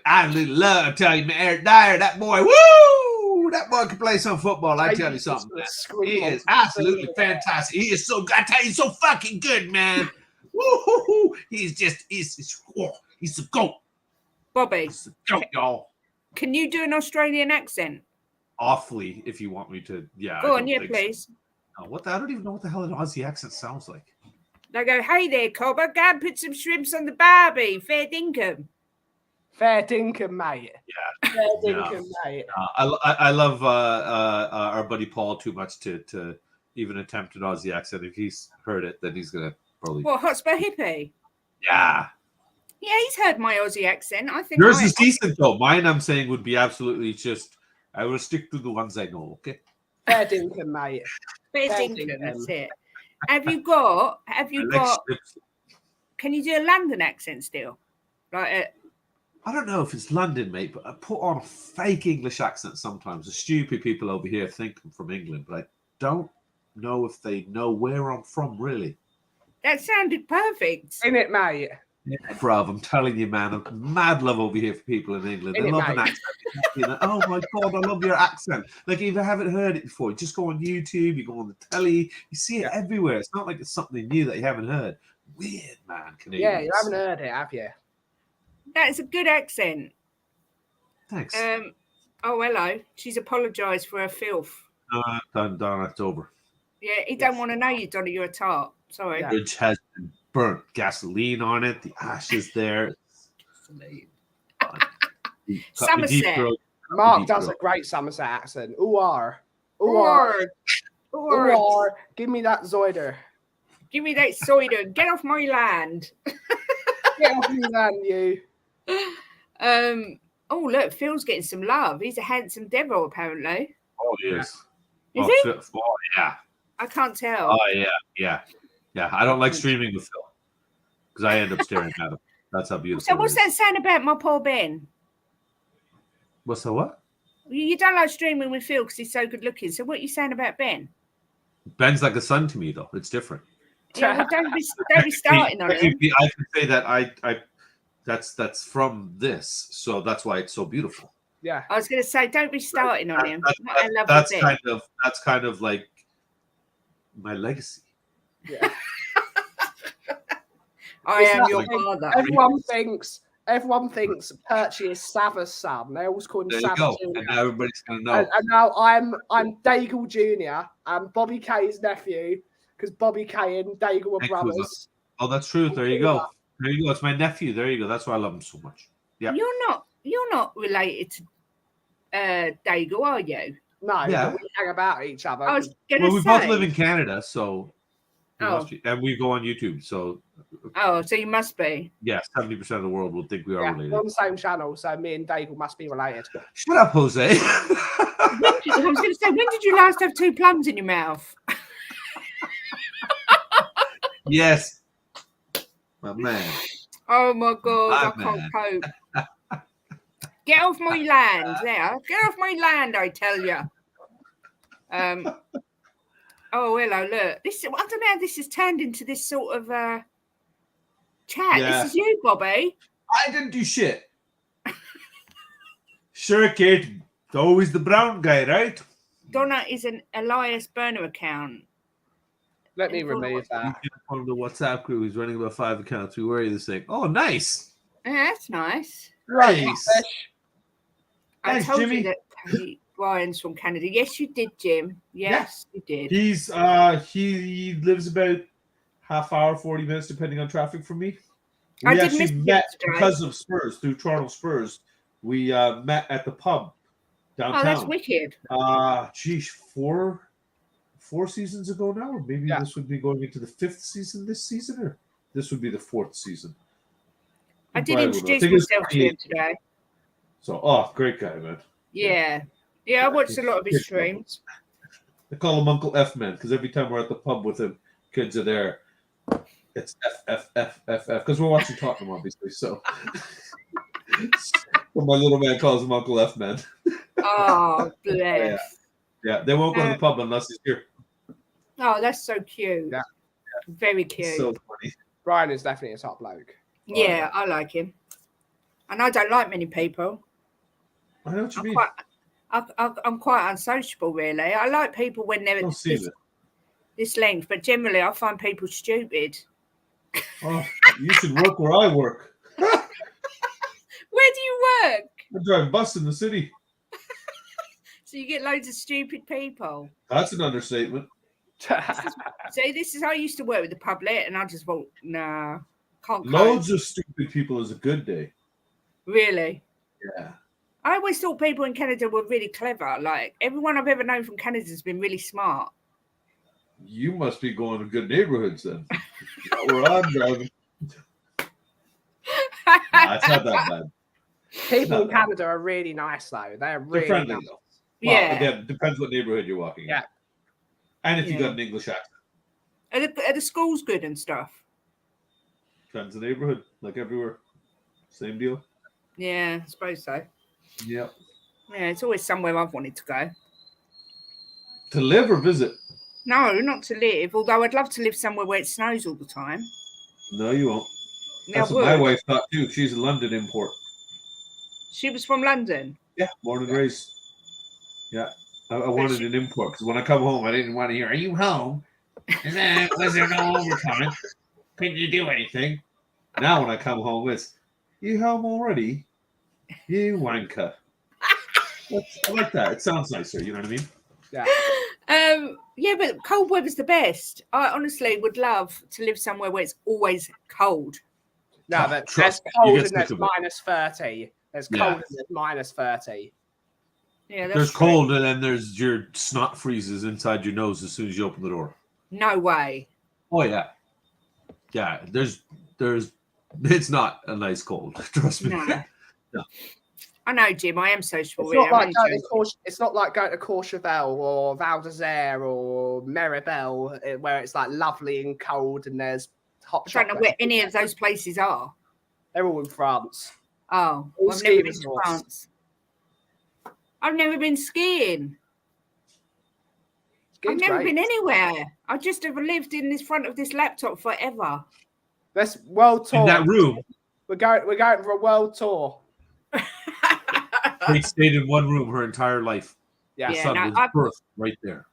I really love telling you, man, Eric Dyer, that boy, woo! That boy can play some football. I tell you something. He is absolutely fantastic. He is so, I tell you, so fucking good, man. Woo! He's the GOAT. Bobby. He's the GOAT, y'all. Can you do an Australian accent? Awfully, if you want me to. Yeah. Go on, please. So. I don't even know what the hell an Aussie accent sounds like. They go, hey there, Cobber, go and put some shrimps on the barbie. Fair dinkum. Fair dinkum, mate. Yeah. Fair dinkum, mate. I love our buddy Paul too much to even attempt an Aussie accent. If he's heard it, then he's going to probably... What, Hotspur Hippie? Yeah. Yeah, he's heard my Aussie accent. I think yours is decent, though. Mine, I'm saying, would be absolutely just... I will stick to the ones I know, okay? Fair dinkum, mate. Fair dinkum, that's it. Have you got? Can you do a London accent still? Like I don't know if it's London, mate, but I put on a fake English accent sometimes. The stupid people over here think I'm from England, but I don't know if they know where I'm from, really. That sounded perfect. In it, mate. Yeah, bruv, I'm telling you, man, I'm mad love over here for people in England. They love an accent. Oh my God, I love your accent. Like, if you haven't heard it before, just go on YouTube, you go on the telly, you see it everywhere. It's not like it's something new that you haven't heard. Weird, man, Canadians. Yeah, you haven't heard it, have you? That is a good accent. Thanks. Oh, hello. She's apologised for her filth. Done, it's over. Yeah, he don't want to know you, Donna. You're a tart. Sorry. The bridge has been burnt. Gasoline on it. The ashes there. Gasoline. Somerset. Mark does a great Somerset accent. Ooh-ar. Give me that zoider. Give me that zoider. Get off my land. Get off my land, you. Oh, look, Phil's getting some love. He's a handsome devil, apparently. Oh, he is. Is he? Oh, yeah. I can't tell. Oh, yeah. I don't like streaming with Phil because I end up staring at him. That's how beautiful. So, what's that saying about my poor Ben? What's that? What? You don't like streaming with Phil because he's so good looking. So, what are you saying about Ben? Ben's like a son to me, though. It's different. Yeah, well, don't be starting on him. I can say that I that's from this, so that's why it's so beautiful. Yeah, I was going to say, don't be starting on him. That's kind of like my legacy. Yeah. I am your father. Everyone thinks Perchy is Sava's son. They always call him Sava Jr. And now everybody's going to know. And now I'm Daigle Jr. I'm Bobby K's nephew because Bobby K and Daigle are brothers. Oh, that's true. There you go. There you go. It's my nephew. There you go. That's why I love him so much. Yeah. You're not related to Daigle, are you? No, yeah. But we hang about each other. I was gonna we both live in Canada, so and we go on YouTube, so so you must be. Yeah, 70% of the world will think we are related. We're on the same channel, so me and Daigle must be related. Shut up, Jose. I was going to say, when did you last have 2 plums in your mouth? Yes, my man. Oh my God, I can't cope. Get off my land, there. Get off my land, I tell you. Oh, hello, look. I don't know how this has turned into this sort of chat. Yeah. This is you, Bobby. I didn't do shit. Sure, Kate. Always the brown guy, right? Donna is an Elias burner account. Let me remove that. On the WhatsApp group, he's running about 5 accounts. We worry this thing. Oh, nice. Yeah, that's nice. Nice. I told you that Brian's from Canada. Yes, you did, Jim. Yes, you did. He's he lives about half hour, 40 minutes, depending on traffic from me. We actually met because of Spurs, through Toronto Spurs. We met at the pub downtown. Oh, that's wicked. Geez, four seasons ago now, or maybe this would be going into the 5th season this season, or this would be the 4th season. I did introduce myself to him today. So, great guy, man. Yeah, I watched a lot of his streams. I call him Uncle F Man because every time we're at the pub with him, kids are there. It's F because we're watching Tottenham, obviously. So, my little man calls him Uncle F Man. Oh, bless. Yeah, they won't go to the pub unless he's here. Oh, that's so cute. Yeah. Very cute. So funny. Brian is definitely a top bloke. Yeah, I like him. And I don't like many people. I know what you mean. I'm quite unsociable, really. I like people when they're this length, but generally I find people stupid. Oh, you should work where I work. Where do you work? I drive bus in the city. So you get loads of stupid people. That's an understatement. This is how I used to work with the public, and I just thought, nah, can't cope. Loads of stupid people is a good day. Really? Yeah. I always thought people in Canada were really clever. Like, everyone I've ever known from Canada has been really smart. You must be going to good neighborhoods then. Not where I'm driving. It's not that bad. People in Canada are really nice, though. They're really friendly, nice. though. Well, again, depends what neighborhood you're walking in. Yeah. And if you got an English accent. Are the schools good and stuff? Depends on the neighborhood, like everywhere. Same deal. Yeah, I suppose so. Yeah. Yeah, it's always somewhere I've wanted to go. To live or visit? No, not to live. Although I'd love to live somewhere where it snows all the time. No, you won't. Yeah, That's what my wife thought too. She's a London import. She was from London? Yeah, born and raised. Yeah. I wanted an import because when I come home, I didn't want to hear, "Are you home? Was there no overtime? Couldn't you do anything?" Now when I come home, it's, "You home already? You wanker." I like that. It sounds nicer. You know what I mean? Yeah. Yeah, but cold weather's the best. I honestly would love to live somewhere where it's always cold. No, but there's cold and there's minus 30. There's cold and there's minus 30. Yeah, there's cold and then there's your snot freezes inside your nose as soon as you open the door. No way. Oh yeah. Yeah, there's it's not a nice cold. Trust me. No. I know, Jim. I am social. It's not like going to Courchevel or Val d'Isère or Meribel, where it's like lovely and cold and there's hot chocolate. I don't know where any of those places are. They're all in France. Oh, I've never been to France. I've never been skiing. I've never been anywhere. I just have lived in this front of this laptop forever. Let's world tour. In that room. We're going for a world tour. They stayed in one room her entire life. Yeah, the son was birthed right there.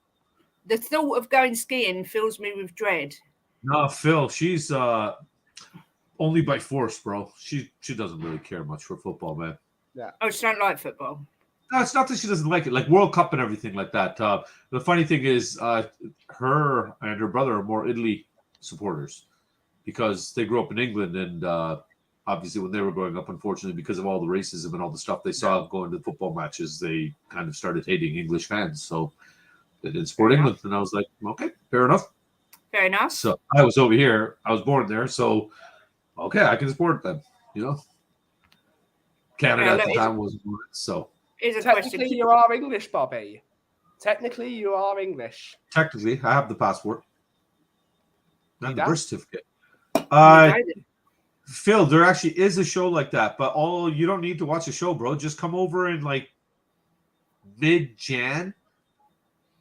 The thought of going skiing fills me with dread. No, Phil, she's only by force, bro. She doesn't really care much for football, man. Yeah. Oh, she don't like football. No, it's not that she doesn't like it. Like World Cup and everything like that. The funny thing is, her and her brother are more Italy supporters because they grew up in England, and obviously when they were growing up, unfortunately, because of all the racism and all the stuff they saw going to football matches, they kind of started hating English fans. So they didn't support England, and I was like, okay, fair enough. Fair enough. So I was over here. I was born there, so okay, I can support them. You know, Canada at the time wasn't born, so. Technically, you are English, Bobby. Technically, you are English. Technically, I have the passport and the birth certificate. Phil, there actually is a show like that, but you don't need to watch a show, bro. Just come over in like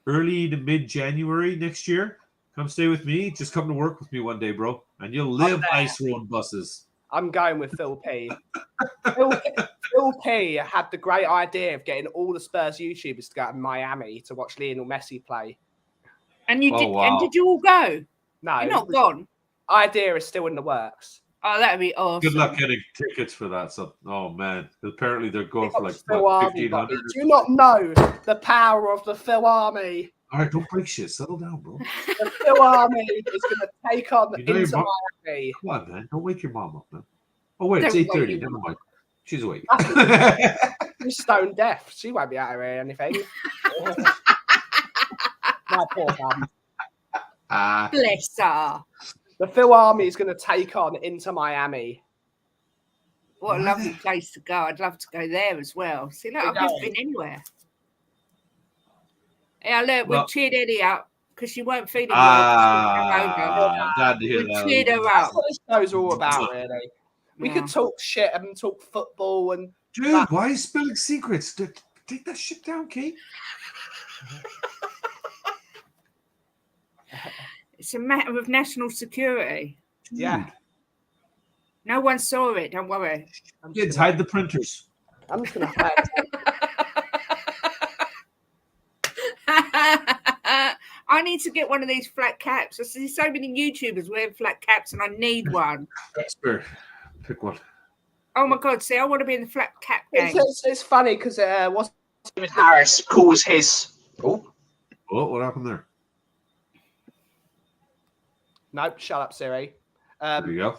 early to mid-January next year. Come stay with me. Just come to work with me one day, bro, and you'll live ice road buses. I'm going with Phil P. Phil P had the great idea of getting all the Spurs YouTubers to go to Miami to watch Lionel Messi play. And you did? Wow. And did you all go? No, you're not gone. Idea is still in the works. Oh, that'd be awesome. Good luck getting tickets for that. So, oh man, apparently they're going for like $1,500. Do you not know the power of the Phil Army? All right, don't break shit. Settle down, bro. The Phil Army is going to take on Inter Miami. Come on, man. Don't wake your mom up, man. Oh, wait, it's 8:30. Never mind. She's awake. She's stone deaf. She won't be out of here anything. My poor mum. Bless her. The Phil Army is going to take on Inter Miami. What a lovely place to go. I'd love to go there as well. See, look, I've never been anywhere. Yeah, look, we cheered Eddie up because she weren't feeling well. Glad to hear that. We cheered her up. That's what this show's all about, really. We could talk shit and talk football and... Dude, why are you spilling secrets? Take that shit down, Kate. It's a matter of national security. Yeah. No one saw it. Don't worry. Kids, hide the printers. I'm just going to hide. I need to get one of these flat caps. I see so many YouTubers wearing flat caps, and I need one. That's fair. Pick one. Oh my God! See, I want to be in the flat cap game. It's funny because what's David Harris calls his. Oh, what happened there? Nope, shut up, Siri. There you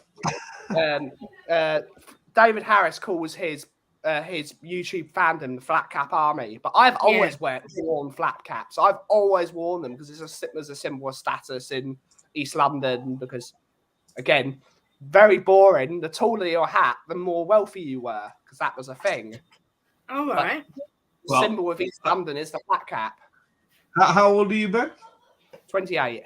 go. David Harris calls his YouTube fandom the Flat Cap Army, but I've always worn flat caps. I've always worn them because there's a symbol of status in East London. Because again, very boring. The taller your hat, the more wealthy you were, because that was a thing. All right. symbol of East London is the black cap. How old are you, Ben? 28.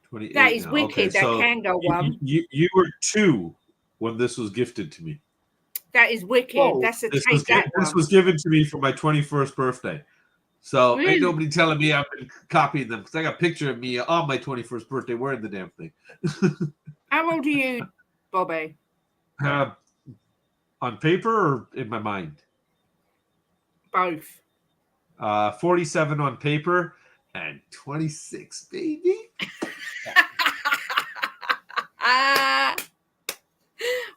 28 That is now. wicked. Okay, That so can go one. You were 2 when this was gifted to me. That is wicked. Whoa. That's a This one. was given to me for my 21st birthday. So Really? ain't nobody telling me I've been copying them because I got a picture of me on my 21st birthday wearing the damn thing. How old are you, Bobby? On paper or in my mind? Both. 47 on paper and 26, baby.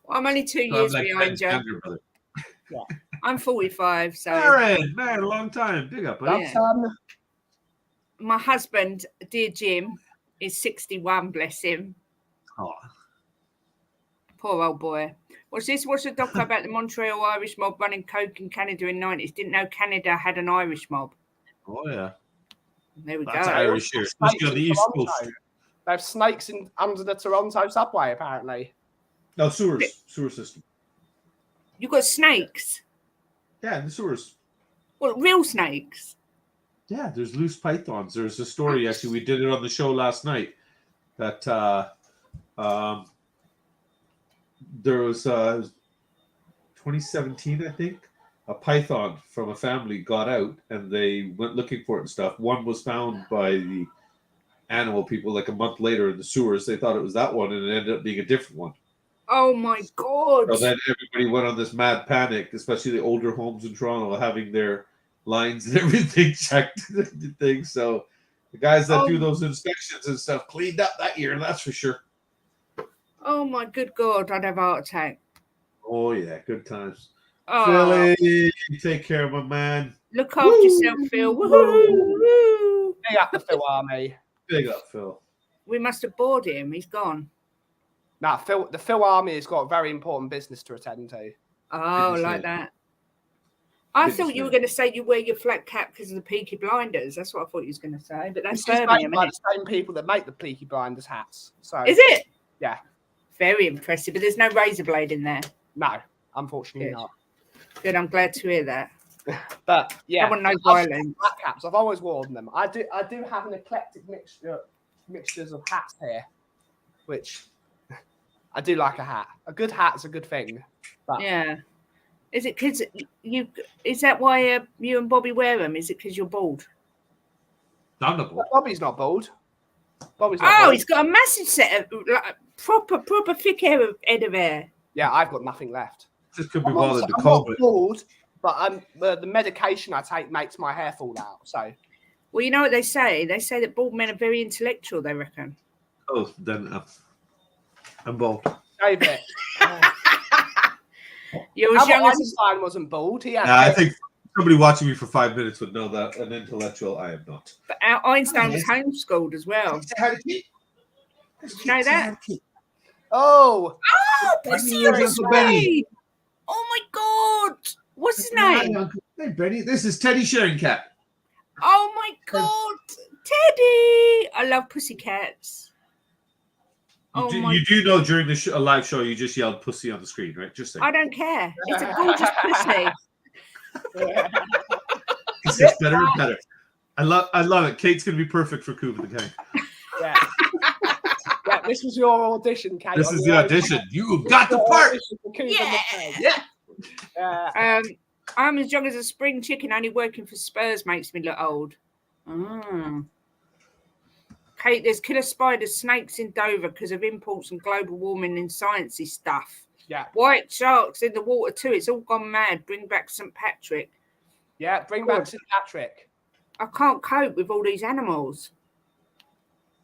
Well, I'm only 2 years like behind you. younger brother. Yeah. I'm 45, so Married, a long time. Big up, buddy. my husband, dear Jim, is 61, bless him. Oh. Poor old boy. What's this? What's the doc about the Montreal Irish mob running coke in Canada in the 90s? Didn't know Canada had an Irish mob. Oh, yeah. There we That's go. Irish here, especially on the East Coast. They have snakes under the Toronto subway, apparently. No, sewer system. You got snakes? Yeah, the sewers. Well, real snakes? Yeah, there's loose pythons. There's a story, actually, we did it on the show last night, that there was 2017, I think, a python from a family got out and they went looking for it and stuff. One was found by the animal people like a month later in the sewers. They thought it was that one and it ended up being a different one. Oh my God. So then everybody went on this mad panic, especially the older homes in Toronto having their lines and everything checked and things. So the guys that do those inspections and stuff cleaned up that year, that's for sure. Oh my good God, I'd have a heart attack. Oh yeah, good times. Oh. Philly, take care of my man. Look after yourself, Phil. Woo-hoo. Big up the Phil Army. Big up, Phil. We must have bored him. He's gone. Nah, the Phil Army has got a very important business to attend to. Oh, like that. I thought you were going to say you wear your flat cap because of the Peaky Blinders. That's what I thought you was going to say. But that's Birmingham, by the same people that make the Peaky Blinders hats. So is it? Yeah. Very impressive. But there's no razor blade in there. No, unfortunately not. Good. I'm glad to hear that. But yeah, I want no violence. Flat caps. I've always worn them. I do have an eclectic mixtures of hats here, which I do like a hat. A good hat's a good thing. But yeah. Is it because you? Is that why you and Bobby wear them? Is it because you're bald? I'm not bald. Bobby's not bald. Bobby's not bald. He's got a massive set of like, proper thick head of hair. Yeah, I've got nothing left. Just could be bothered to I'm comb not it. bald, but the medication I take makes my hair fall out. So, well, you know what they say? They say that bald men are very intellectual. They reckon. Oh, then I'm bald. David. You're as young as Einstein wasn't bald. He had I think somebody watching me for 5 minutes would know that an intellectual I am not. But Einstein was homeschooled as well. Did you know that? Oh, Pussy on the screen. Oh my God. What's his name? Hey, Benny. This is Teddy Sharing Cat. Oh my God. Teddy. I love pussycats. You do know during the live show you just yelled pussy on the screen, right? Just saying. I don't care. It's a gorgeous pussy. It's just better and better. I love it. Kate's gonna be perfect for Coop and the gang. Yeah. Yeah, this was your audition, Kate. This is the audition. You got the part. Yeah. I'm as young as a spring chicken. Only working for Spurs makes me look old. Kate, there's killer spiders, snakes in Dover because of imports and global warming and sciencey stuff. Yeah. White sharks in the water too. It's all gone mad. Bring back St. Patrick. Yeah, bring back St. Patrick. I can't cope with all these animals.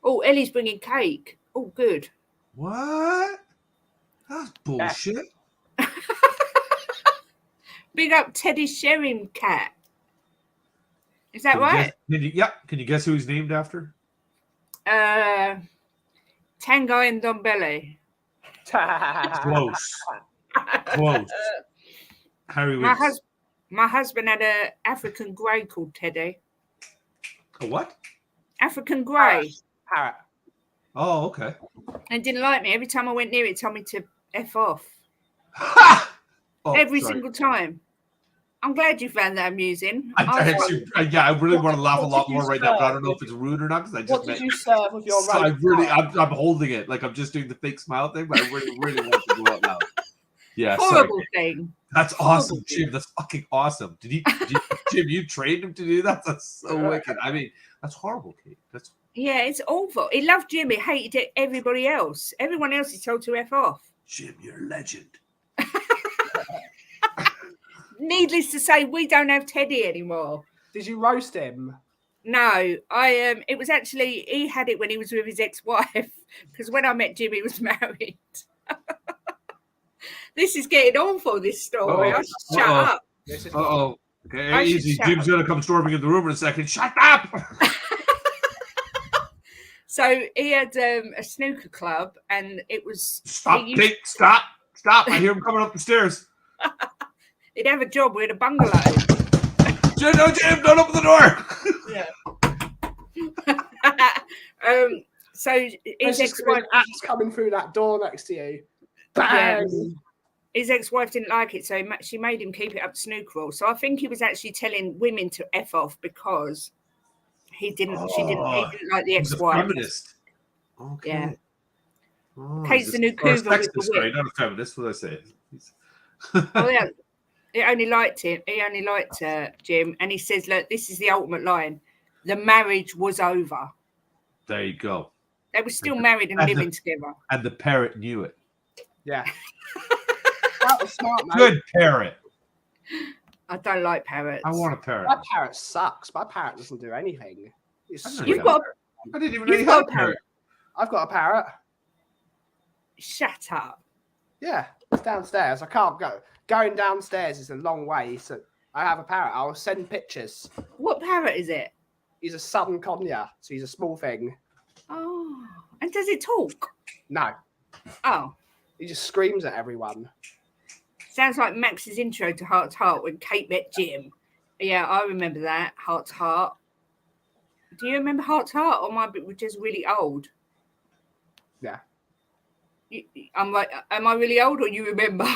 Oh, Ellie's bringing cake. Oh, good. What? That's bullshit. Yeah. Big up Teddy Sharing Cat. Is that right? Can you guess who he's named after? Tango and Dombelli. Close. Harry Winks. My husband had an African grey called Teddy. A what? African grey. Parrot. Oh, okay. And didn't like me. Every time I went near it, told me to F off. Oh, Every single time. I'm glad you found that amusing. I really want to laugh a lot more right now, but I don't know if it's rude or not because I just. What did you serve with your? So I'm holding it like I'm just doing the fake smile thing, but I really want to go out loud. Yeah, horrible thing. That's awesome, Jim. That's fucking awesome. Jim, you trained him to do that? That's so wicked. I mean, that's horrible, Kate. Yeah, it's awful. He loved Jim. He hated everybody else. Everyone else he told to F off. Jim, you're a legend. Needless to say, we don't have Teddy anymore. Did you roast him? No, it was actually, he had it when he was with his ex-wife, because when I met Jim, he was married. This is getting awful, this story. I should shut up. Okay, easy. Jim's going to come storming in the room in a second. Shut up! So he had a snooker club, and it was... Stop, Kate, stop. I hear him coming up the stairs. He'd have a job with a bungalow. Jim, don't open the door. Yeah. So his ex-wife coming through that door next to you. Bang. Yeah. His ex-wife didn't like it, so she made him keep it up to snooker rules. So I think he was actually telling women to F off because he didn't. He didn't like the ex-wife. He's a feminist. Okay. Yeah. Oh, Kate's the new cougar with the whip. Not a feminist. What did I say? Oh yeah. He only liked him. He only liked Jim, and he says, "Look, this is the ultimate line: the marriage was over." There you go. They were still married and living together. And the parrot knew it. Yeah, that was smart, man. Good parrot. I don't like parrots. I want a parrot. My parrot sucks. My parrot doesn't do anything. I didn't even know you had a parrot. I've got a parrot. Shut up. Yeah, it's downstairs. I can't go. Going downstairs is a long way, so I have a parrot. I'll send pictures. What parrot is it? He's a southern conure, so he's a small thing. Oh, and does it talk? No. Oh. He just screams at everyone. Sounds like Max's intro to Heart to Heart when Kate met Jim. Yeah, I remember that. Heart to Heart. Do you remember Heart to Heart, or am I just really old? Yeah. I'm like, am I really old, or you remember?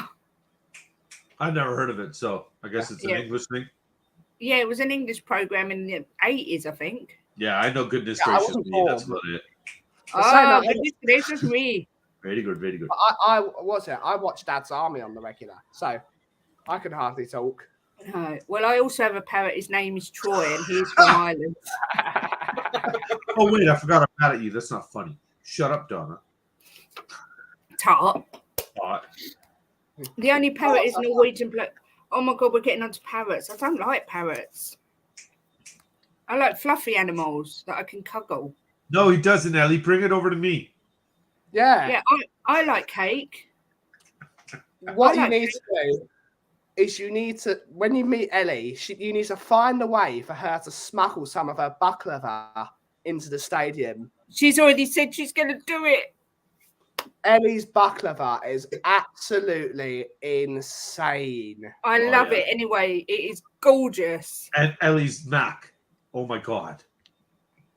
I've never heard of it, so I guess it's an English thing. Yeah, it was an English program in the 80s, I think. Yeah, I know. Goodness gracious me, that's about it. Oh, goodness gracious me. Very good, very good. I watch Dad's Army on the regular, so I can hardly talk. No. Well, I also have a parrot. His name is Troy, and he's from Ireland. Oh, wait, I forgot I'm mad at you. That's not funny. Shut up, Donna. Tart. The only parrot is Norwegian bloke. Oh my God, we're getting onto parrots. I don't like parrots. I like fluffy animals that I can cuddle. No, he doesn't, Ellie. Bring it over to me. Yeah. Yeah, I like cake. What you need to do is you need to, when you meet Ellie, you need to find a way for her to smuggle some of her baklava into the stadium. She's already said she's going to do it. Ellie's baklava is absolutely insane. I love it anyway. It is gorgeous. And Ellie's mac. Oh my God.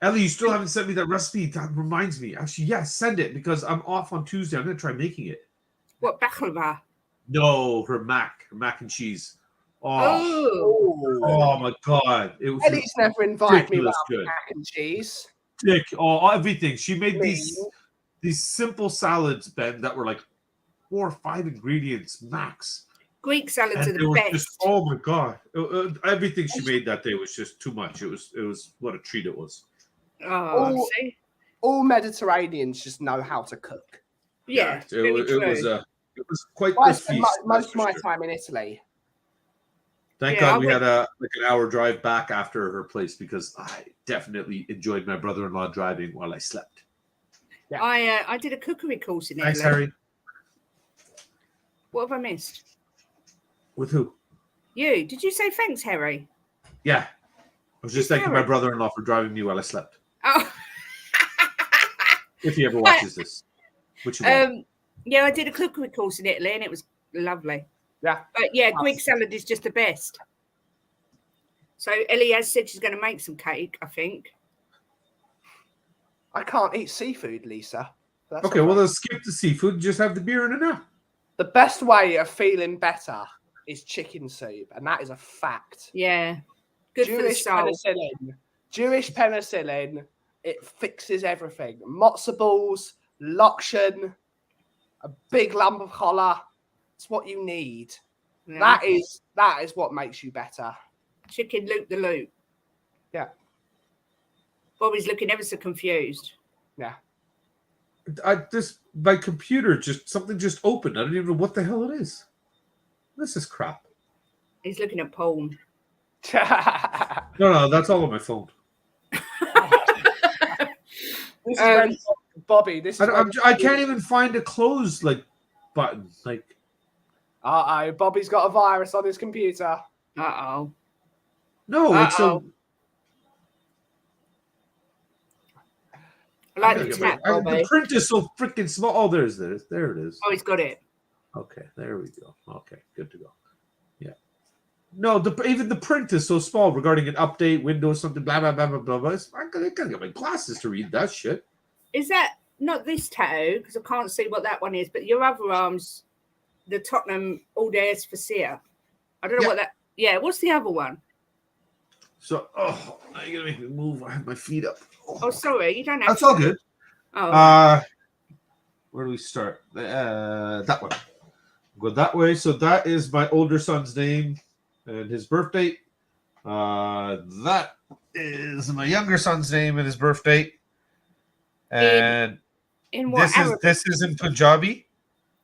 Ellie, you still haven't sent me that recipe. That reminds me. Actually, yes, send it because I'm off on Tuesday. I'm going to try making it. What, baklava? No, her mac and cheese. Oh my God. It was Ellie's never invited me about mac and cheese. Everything. She made these simple salads, Ben, that were like 4 or 5 ingredients max. Greek salads are the best. Just, oh my God. Everything she made that day was just too much. It was what a treat it was. All Mediterraneans just know how to cook. Yeah, it was quite a feast. Most of my time in Italy. Thank God we had an hour drive back after her place because I definitely enjoyed my brother-in-law driving while I slept. Yeah. I did a cookery course in Italy. Thanks, Harry. What have I missed? With who? You. Did you say thanks, Harry? Yeah. I was just thanking my brother-in-law for driving me while I slept. Oh. If he ever watches this. Which yeah, I did a cookery course in Italy and it was lovely. Yeah. But yeah, Greek salad is just the best. So Ellie has said she's going to make some cake, I think. I can't eat seafood, Lisa. Okay, well, let's skip the seafood. Just have the beer in it now. The best way of feeling better is chicken soup, and that is a fact. Yeah. Good Jewish for the soul. Jewish penicillin, it fixes everything. Matzo balls, lokshen, a big lump of challah. It's what you need. Yeah. That is what makes you better. Chicken loop the loop. Yeah. Bobby's looking ever so confused. Yeah. My computer something just opened. I don't even know what the hell it is. This is crap. He's looking at porn. No, that's all on my phone. This is Bobby. I can't even find a close button. Bobby's got a virus on his computer. No, it's so. I like the tap, Bobby. The print is so freaking small. Oh, there it is. Oh, he's got it. Okay, there we go. Okay, good to go. Yeah. No, even the print is so small regarding an update, Windows, something, blah, blah, blah, blah, blah, blah. I gotta get my glasses to read that shit. Is that not this tattoo? Because I can't see what that one is, but your other arm's the Tottenham All Days for Seer. I don't know what that... Yeah, what's the other one? So, now you're going to make me move. I have my feet up. Oh, sorry. You don't have That's all good. Oh. Where do we start? That one. Go that way. So that is my older son's name and his birthday. That is my younger son's name and his birthday. And in what this is in Punjabi.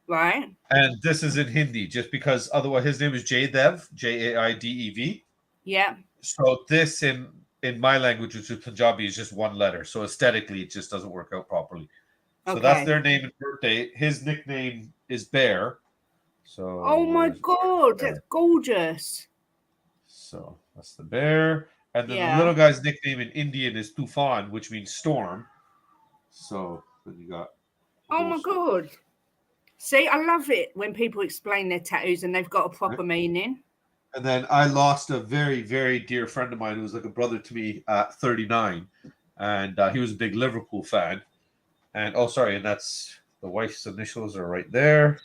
Right. And this is in Hindi, just because otherwise his name is Jaidev, Jaidev. Yeah. So this in my language, which is Punjabi, is just one letter. So aesthetically, it just doesn't work out properly. So that's their name and birthday. His nickname is Bear. So. Oh my God, that's gorgeous. So that's the bear, and then the little guy's nickname in Indian is Tufan, which means storm. So then you got. Oh my God. See, I love it when people explain their tattoos and they've got a proper meaning. And then I lost a very, very dear friend of mine who was like a brother to me at 39. And he was a big Liverpool fan. And, and that's the wife's initials are right there.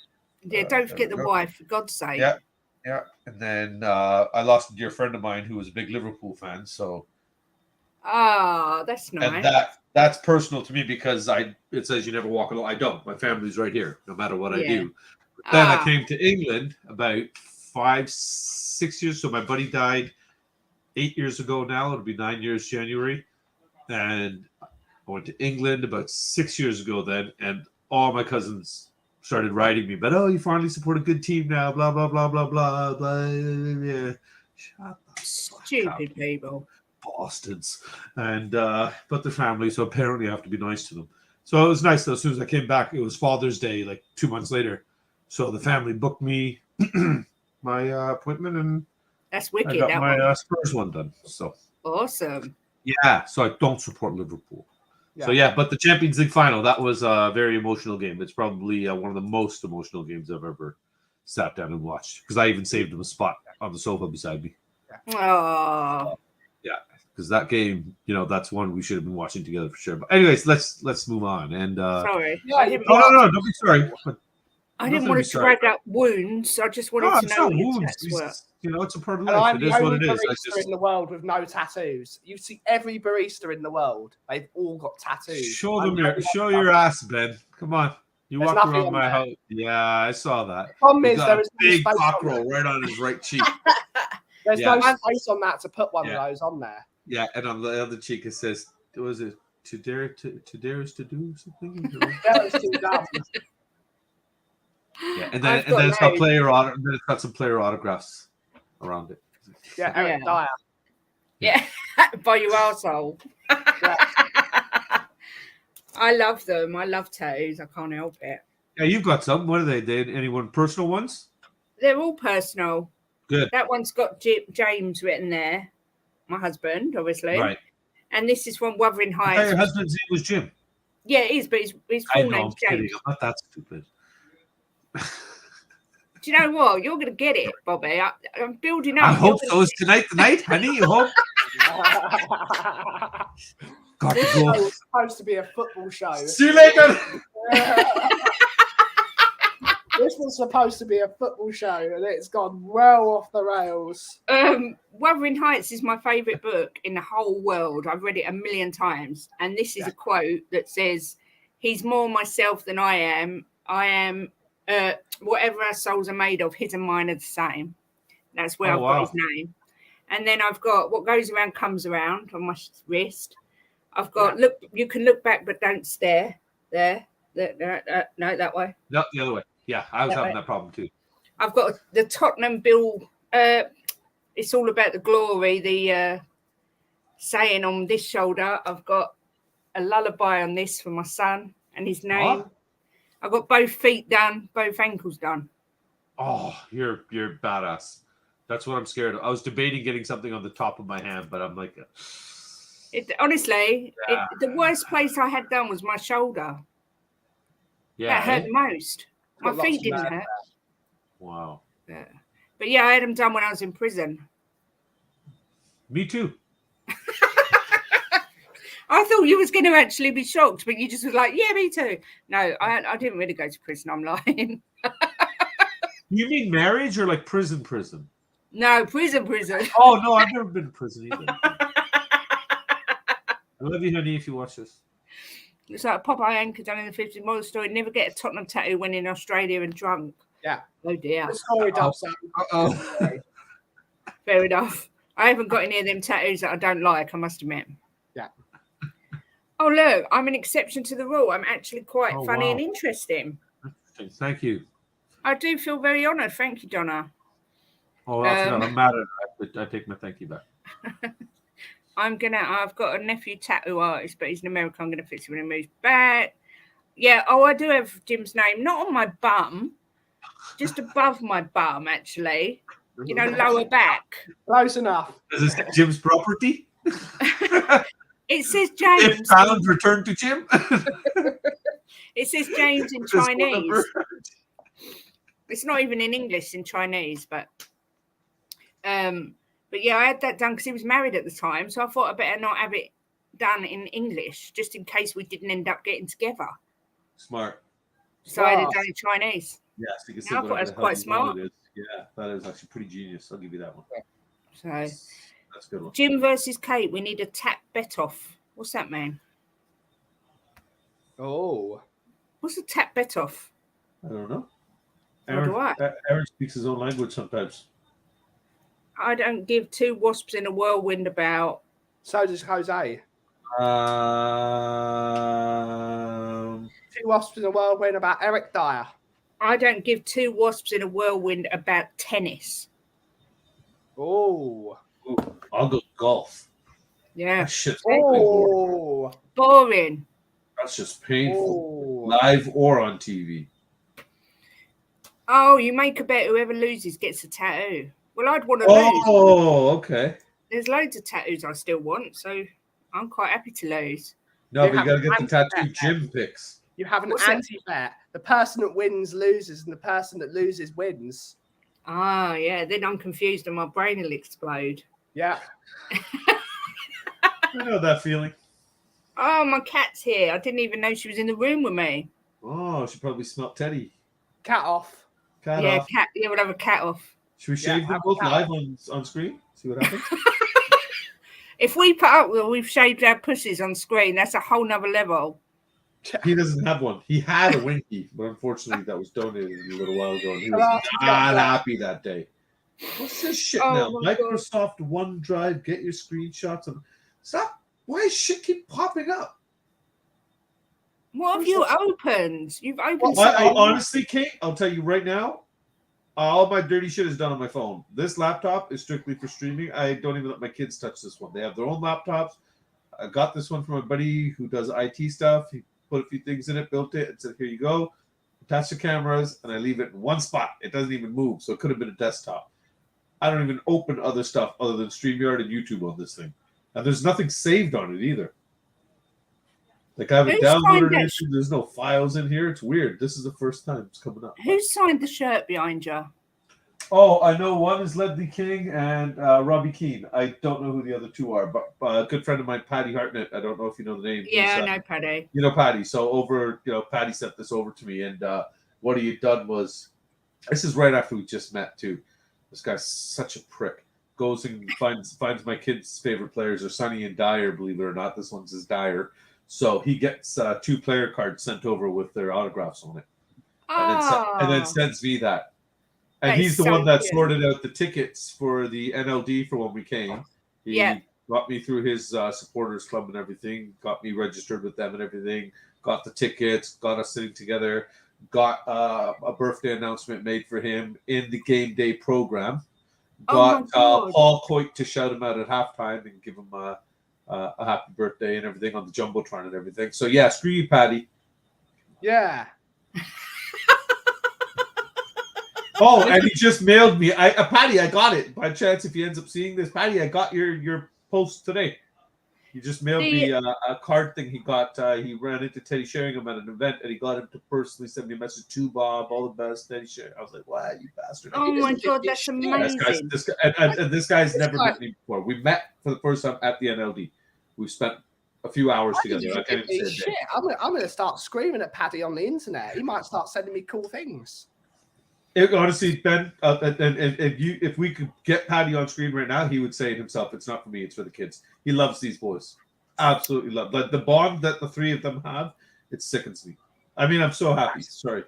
Yeah, don't forget the wife, for God's sake. Yeah. And then I lost a dear friend of mine who was a big Liverpool fan. So. Oh, that's nice. And that's personal to me because it says you never walk alone. I don't. My family's right here, no matter what I do. But then I came to England about 5-6 years. So my buddy died 8 years ago now. It'll be 9 years January. And I went to England about 6 years ago then. And all my cousins started writing me. But, you finally support a good team now. Blah, blah, blah, blah, blah, blah. Yeah. Shut up. Stupid people. Bastards. And but the family, so apparently I have to be nice to them. So it was nice though. As soon as I came back, it was Father's Day, like 2 months later. So the family booked me my appointment, and that's wicked. I got my Spurs one done. So awesome. Yeah. So I don't support Liverpool. Yeah. So but the Champions League final, that was a very emotional game. It's probably one of the most emotional games I've ever sat down and watched, because I even saved him a spot on the sofa beside me. Oh. Yeah, because that game, that's one we should have been watching together for sure. But anyways, let's move on. And sorry, no, don't be sorry. I didn't want to drag up wounds. I just wanted to know what your tats were. It's a part of life. It is what it is. I'm the only barista in the world with no tattoos. You see every barista in the world; they've all got tattoos. Show your ass, Ben. Come on. You walk around my house. Yeah, I saw that. The problem is there is a big cockerel right on his right cheek. There's no space on that to put one of those on there. Yeah, and on the other cheek it says, "Was it to dare is to do something?" Yeah, and then it's got it's got some player autographs around it. Yeah, Eric Dyer. Yeah, by your arsehole. I love them. I love tattoos. I can't help it. Yeah, you've got some. What are they? Anyone personal ones? They're all personal. Good. That one's got James written there. My husband, obviously. Right. And this is from Wuthering Heights. Your husband's name was Jim. Yeah, it is, but his full name's James. I'm not that stupid. Do you know what? You're going to get it, Bobby. I'm building up. I hope so. Is tonight the night, honey? You hope? Got to go. It's supposed to be a football show. See you later. This was supposed to be a football show, and it's gone well off the rails. Wuthering Heights is my favourite book in the whole world. I've read it a million times, and this is a quote that says, "He's more myself than I am. I am whatever our souls are made of. His and mine are the same." That's where I've got his name. And then I've got "What goes around comes around" on my wrist. I've got "Look, you can look back, but don't stare." There. No, that way. No, the other way. Yeah, I was having that problem too. I've got the Tottenham Bill. It's all about the glory. The saying on this shoulder. I've got a lullaby on this for my son and his name. What? I've got both feet done, both ankles done. Oh, you're badass. That's what I'm scared of. I was debating getting something on the top of my hand, but I'm like, honestly, the worst place I had done was my shoulder. Yeah, that hurt the most. My feet didn't hurt. Wow. Yeah. But yeah, I had them done when I was in prison. Me too. I thought you was going to actually be shocked, but you just was like, yeah, me too. No, I didn't really go to prison. I'm lying. You mean marriage or like prison? No, prison. Oh, no, I've never been to prison either. I love you, honey, if you watch this. It's like Popeye Anchor done in the 50s model story. Never get a Tottenham tattoo when in Australia and drunk. Yeah. Oh, dear. The story does that. Fair enough. I haven't got any of them tattoos that I don't like, I must admit. Yeah. Oh, look, I'm an exception to the rule. I'm actually quite funny and interesting. Thank you. I do feel very honoured. Thank you, Donna. Oh, I'm mad at it. I take my thank you back. I've got a nephew tattoo artist, but he's in America. I'm going to fix it when he moves back. Yeah. Oh, I do have Jim's name, not on my bum, just above my bum, actually. You know, lower back. Close enough. Is this Jim's property? It says James. If found, return to Jim. It says James in Chinese. It's not even in English, in Chinese, but yeah, I had that done because he was married at the time, so I thought I better not have it done in English, just in case we didn't end up getting together. Smart. So I had it done in Chinese. Yes, you can see I thought it was quite smart. Yeah, that is actually pretty genius. I'll give you that one. So that's a good one. Jim versus Kate. We need a tap bet off. What's that mean? Oh, what's a tap bet off? I don't know. Aaron speaks his own language sometimes. I don't give two wasps in a whirlwind about. So does Jose. 2 wasps in a whirlwind about Eric Dyer. I don't give 2 wasps in a whirlwind about tennis. Oh. I'll go golf. Yeah. That shit's boring. That's just painful. Live or on TV. Oh, you make a bet whoever loses gets a tattoo. Well, I'd want to lose. Oh, okay. There's loads of tattoos I still want, so I'm quite happy to lose. No, but you got to get the tattoo Jim picks. You have an anti-bet. The person that wins loses, and the person that loses wins. Ah, yeah. Then I'm confused, and my brain will explode. Yeah. I know that feeling. Oh, my cat's here. I didn't even know she was in the room with me. Oh, she probably smelled Teddy. Cat off. Cat off. Cat. Yeah, we'll have a cat off. Should we shave them both live on screen? See what happens? If we put up well, we've shaved our pussies on screen, that's a whole nother level. He doesn't have one. He had a Winky, but unfortunately that was donated a little while ago, and he was not happy that day. What's this shit now? Microsoft OneDrive, get your screenshots. Stop. Why does shit keep popping up? What have you opened? You've opened honestly, Kate, I'll tell you right now, all my dirty shit is done on my phone. This laptop is strictly for streaming. I don't even let my kids touch this one. They have their own laptops. I got this one from a buddy who does IT stuff. He put a few things in it, built it, and said, here you go. Attach the cameras, and I leave it in one spot. It doesn't even move, so it could have been a desktop. I don't even open other stuff other than StreamYard and YouTube on this thing. And there's nothing saved on it either. Like I haven't downloaded anything. There's no files in here. It's weird. This is the first time it's coming up. Who signed the shirt behind you? Oh, I know one is Ledley King and Robbie Keane. I don't know who the other two are, but a good friend of mine, Patty Hartnett. I don't know if you know the name. Yeah, I know Patty. You know Patty. So Patty sent this over to me, and what he had done was, this is right after we just met too. This guy's such a prick. Goes and finds my kids' favorite players are Sonny and Dyer, believe it or not. This one's his Dyer. So he gets 2 player cards sent over with their autographs on it. And then sends me that. And he's the one that sorted out the tickets for the NLD for when we came. He got me through his supporters club and everything, got me registered with them and everything, got the tickets, got us sitting together, got a birthday announcement made for him in the game day program, got Paul Coit to shout him out at halftime and give him a happy birthday and everything on the Jumbotron and everything. So, yeah, screw you, Paddy. Yeah. Oh, and he just mailed me. Paddy, I got it. By chance, if he ends up seeing this, Paddy, I got your post today. He just mailed me a card thing he got. He ran into Teddy Sheringham at an event, and he got him to personally send me a message to Bob, all the best, Teddy Sheringham. I was like, wow, you bastard. Oh, my God, that's amazing. This guy's never met me before. We met for the first time at the NLD. We spent a few hours together. I can't even say I'm going to start screaming at Paddy on the internet. He might start sending me cool things. Honestly, Ben, if we could get Paddy on screen right now, he would say it himself. It's not for me; it's for the kids. He loves these boys, absolutely love. Like the bond that the 3 of them have, it sickens me. I mean, I'm so happy. Sorry.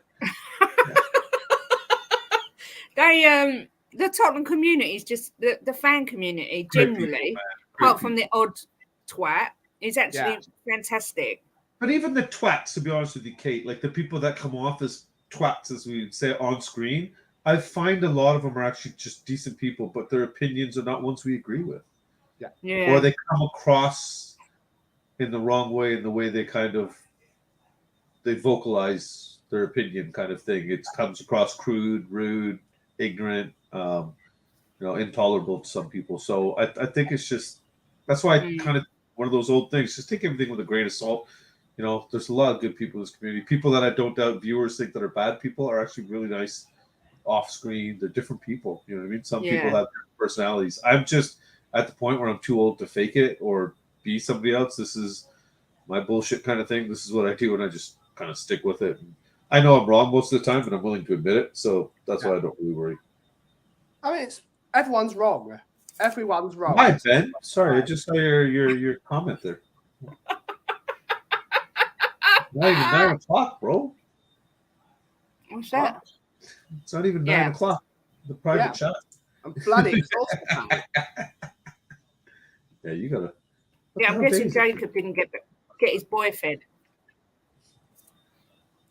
The Tottenham community is just the fan community generally, apart from the odd twat, is actually fantastic. But even the twats, to be honest with you, Kate, like the people that come off as twats, as we say on screen, I find a lot of them are actually just decent people, but their opinions are not ones we agree with. Yeah. Or they come across in the wrong way, in the way they they vocalize their opinion, kind of thing. It comes across crude, rude, ignorant, intolerable to some people. So I think it's just, that's why kind of one of those old things. Just take everything with a grain of salt. There's a lot of good people in this community. People that I don't doubt viewers think that are bad people are actually really nice off screen. They're different people. You know what I mean? Some people have different personalities. I'm just at the point where I'm too old to fake it or be somebody else. This is my bullshit kind of thing. This is what I do, and I just kind of stick with it. And I know I'm wrong most of the time, but I'm willing to admit it. So that's why I don't really worry. I mean, everyone's wrong. Everyone's wrong. Hi, Ben. Sorry, I just saw your comment there. Not even 9 o'clock, bro. What's that? It's not even 9 o'clock. The private chat. I'm bloody exhausted now. Yeah, you gotta. I'm guessing Jacob didn't get his boy fed.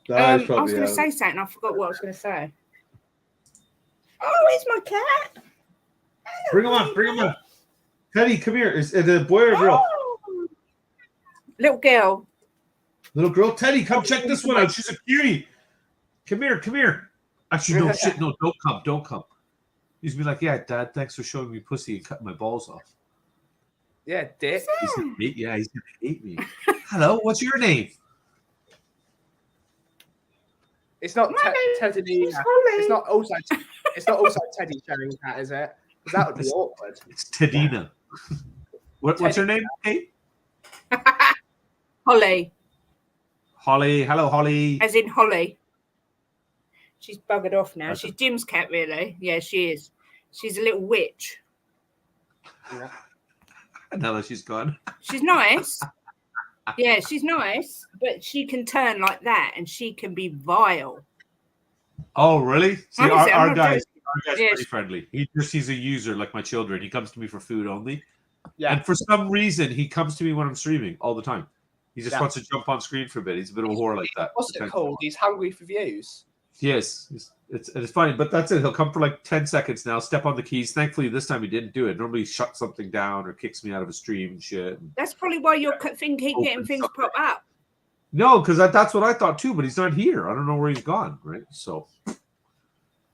I was going to say something. I forgot what I was going to say. Oh, it's my cat. Bring him on. Teddy, come here. Is it a boy or a girl? Oh. Little girl. Little girl, Teddy, come check this one out. She's a cutie. Come here. Actually, no, shit, no, don't come. He's be like, yeah, Dad, thanks for showing me pussy and cutting my balls off. Yeah, dick. He's gonna hate me. Hello, what's your name? It's not Teddy. It's not also Teddy Sheringham, is it? Because that would be awkward. It's Tedina. What's her name, Kate? Holly. Holly. Hello, Holly. As in Holly. She's buggered off now. She's Jim's cat, really. Yeah, she is. She's a little witch. Yeah. Now that she's gone. She's nice. Yeah, she's nice, but she can turn like that, and she can be vile. Oh, really? See, our guy's pretty friendly. He's a user like my children. He comes to me for food only. Yeah. And for some reason, he comes to me when I'm streaming all the time. He just wants to jump on screen for a bit. He's a bit of a whore like that. What's it called? He's hungry for views. Yes. It's funny, but that's it. He'll come for like 10 seconds now, step on the keys. Thankfully, this time he didn't do it. Normally he shuts something down or kicks me out of a stream and shit. That's probably why your thing keep getting things pop up. No, because that's what I thought too, but he's not here. I don't know where he's gone, right? So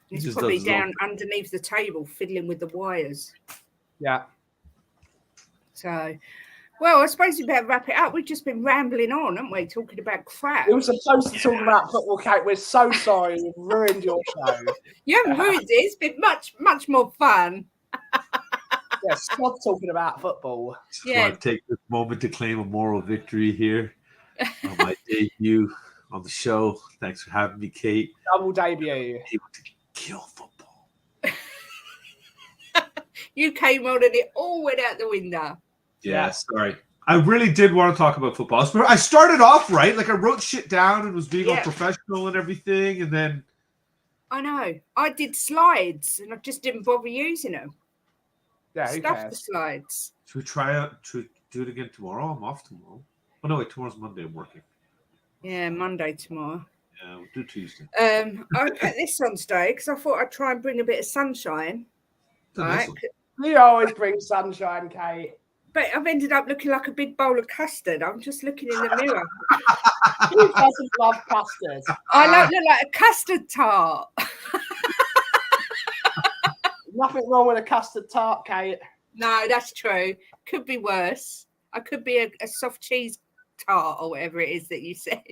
he's probably down underneath the table fiddling with the wires. Yeah. So, well, I suppose we better wrap it up. We've just been rambling on, haven't we, talking about crap. We were supposed to talk about football, Kate. We're so sorry we've ruined your show. You haven't ruined it. It's been much, much more fun. Yeah, stop talking about football. I take this moment to claim a moral victory here on my debut on the show. Thanks for having me, Kate. Double debut. Able to kill football. You came on and it all went out the window. Yeah, sorry. I really did want to talk about football. I started off right. Like I wrote shit down and was being all professional and everything. And then. I know. I did slides and I just didn't bother using them. Yeah, Stuff the slides. Should we try out to do it again tomorrow? I'm off tomorrow. Oh, no, wait. Tomorrow's Monday. I'm working. Yeah, Monday tomorrow. Yeah, we'll do Tuesday. I put this on today because I thought I'd try and bring a bit of sunshine. Right? You always bring sunshine, Kate. But I've ended up looking like a big bowl of custard. I'm just looking in the mirror. Who doesn't love custard? I look like a custard tart. Nothing wrong with a custard tart, Kate. No, that's true. Could be worse. I could be a soft cheese tart or whatever it is that you said.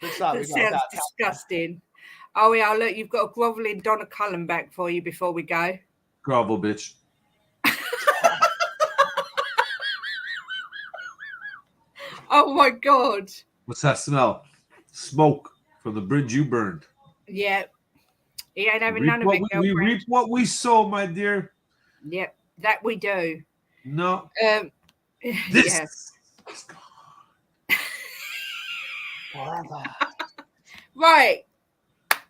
That sounds disgusting. Oh, yeah, look, you've got a grovelling Donna Cullen back for you before we go. Grovel, bitch. Oh, my God. What's that smell? Smoke from the bridge you burned. Yeah. He ain't having none of it, girlfriend. We reap what we sow, my dear. Yep, that we do. No. This is gone. Forever. Right.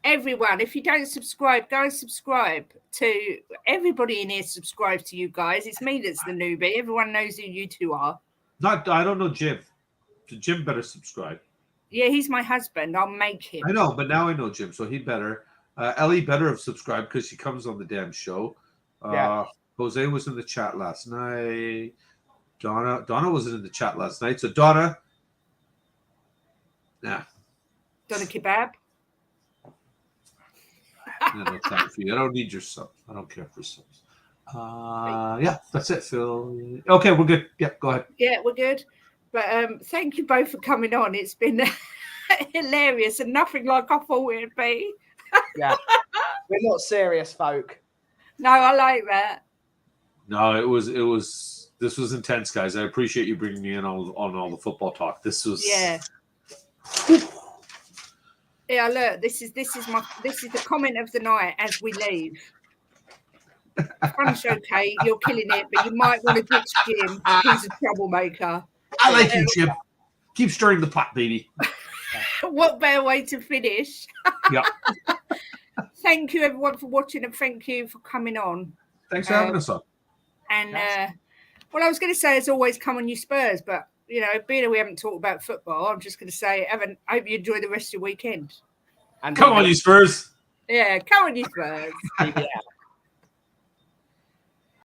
Everyone, if you don't subscribe, go and subscribe to everybody in here. Subscribe to you guys. It's me that's the newbie. Everyone knows who you two are. I don't know Jim. Jim better subscribe. Yeah, he's my husband. I'll make him. I know, but now I know Jim, so he better. Ellie better have subscribed because she comes on the damn show. Jose was in the chat last night. Donna wasn't in the chat last night. So Donna. Donna Kebab. No time for you. I don't need your subs. I don't care for subs. Yeah, that's it, Phil. Okay, we're good. Yeah, go ahead. Yeah, we're good. But thank you both for coming on. It's been hilarious and nothing like I thought it'd be. Yeah, we're not serious folk. No, I like that. No, it was. This was intense, guys. I appreciate you bringing me in on all the football talk. This was. Yeah. Yeah, look. This is the comment of the night as we leave. Fun show, Kate. You're killing it, but you might want to ditch Jim. He's a troublemaker. I like you, Jim. Keep stirring the pot, baby. What better way to finish? Yeah. Thank you, everyone, for watching, and thank you for coming on. Thanks for having us on. And well, I was going to say, as always, come on, you Spurs. But you know, being that we haven't talked about football, I'm just going to say, I hope you enjoy the rest of your weekend. And come on, you Spurs. Yeah, come on, you Spurs. Yeah.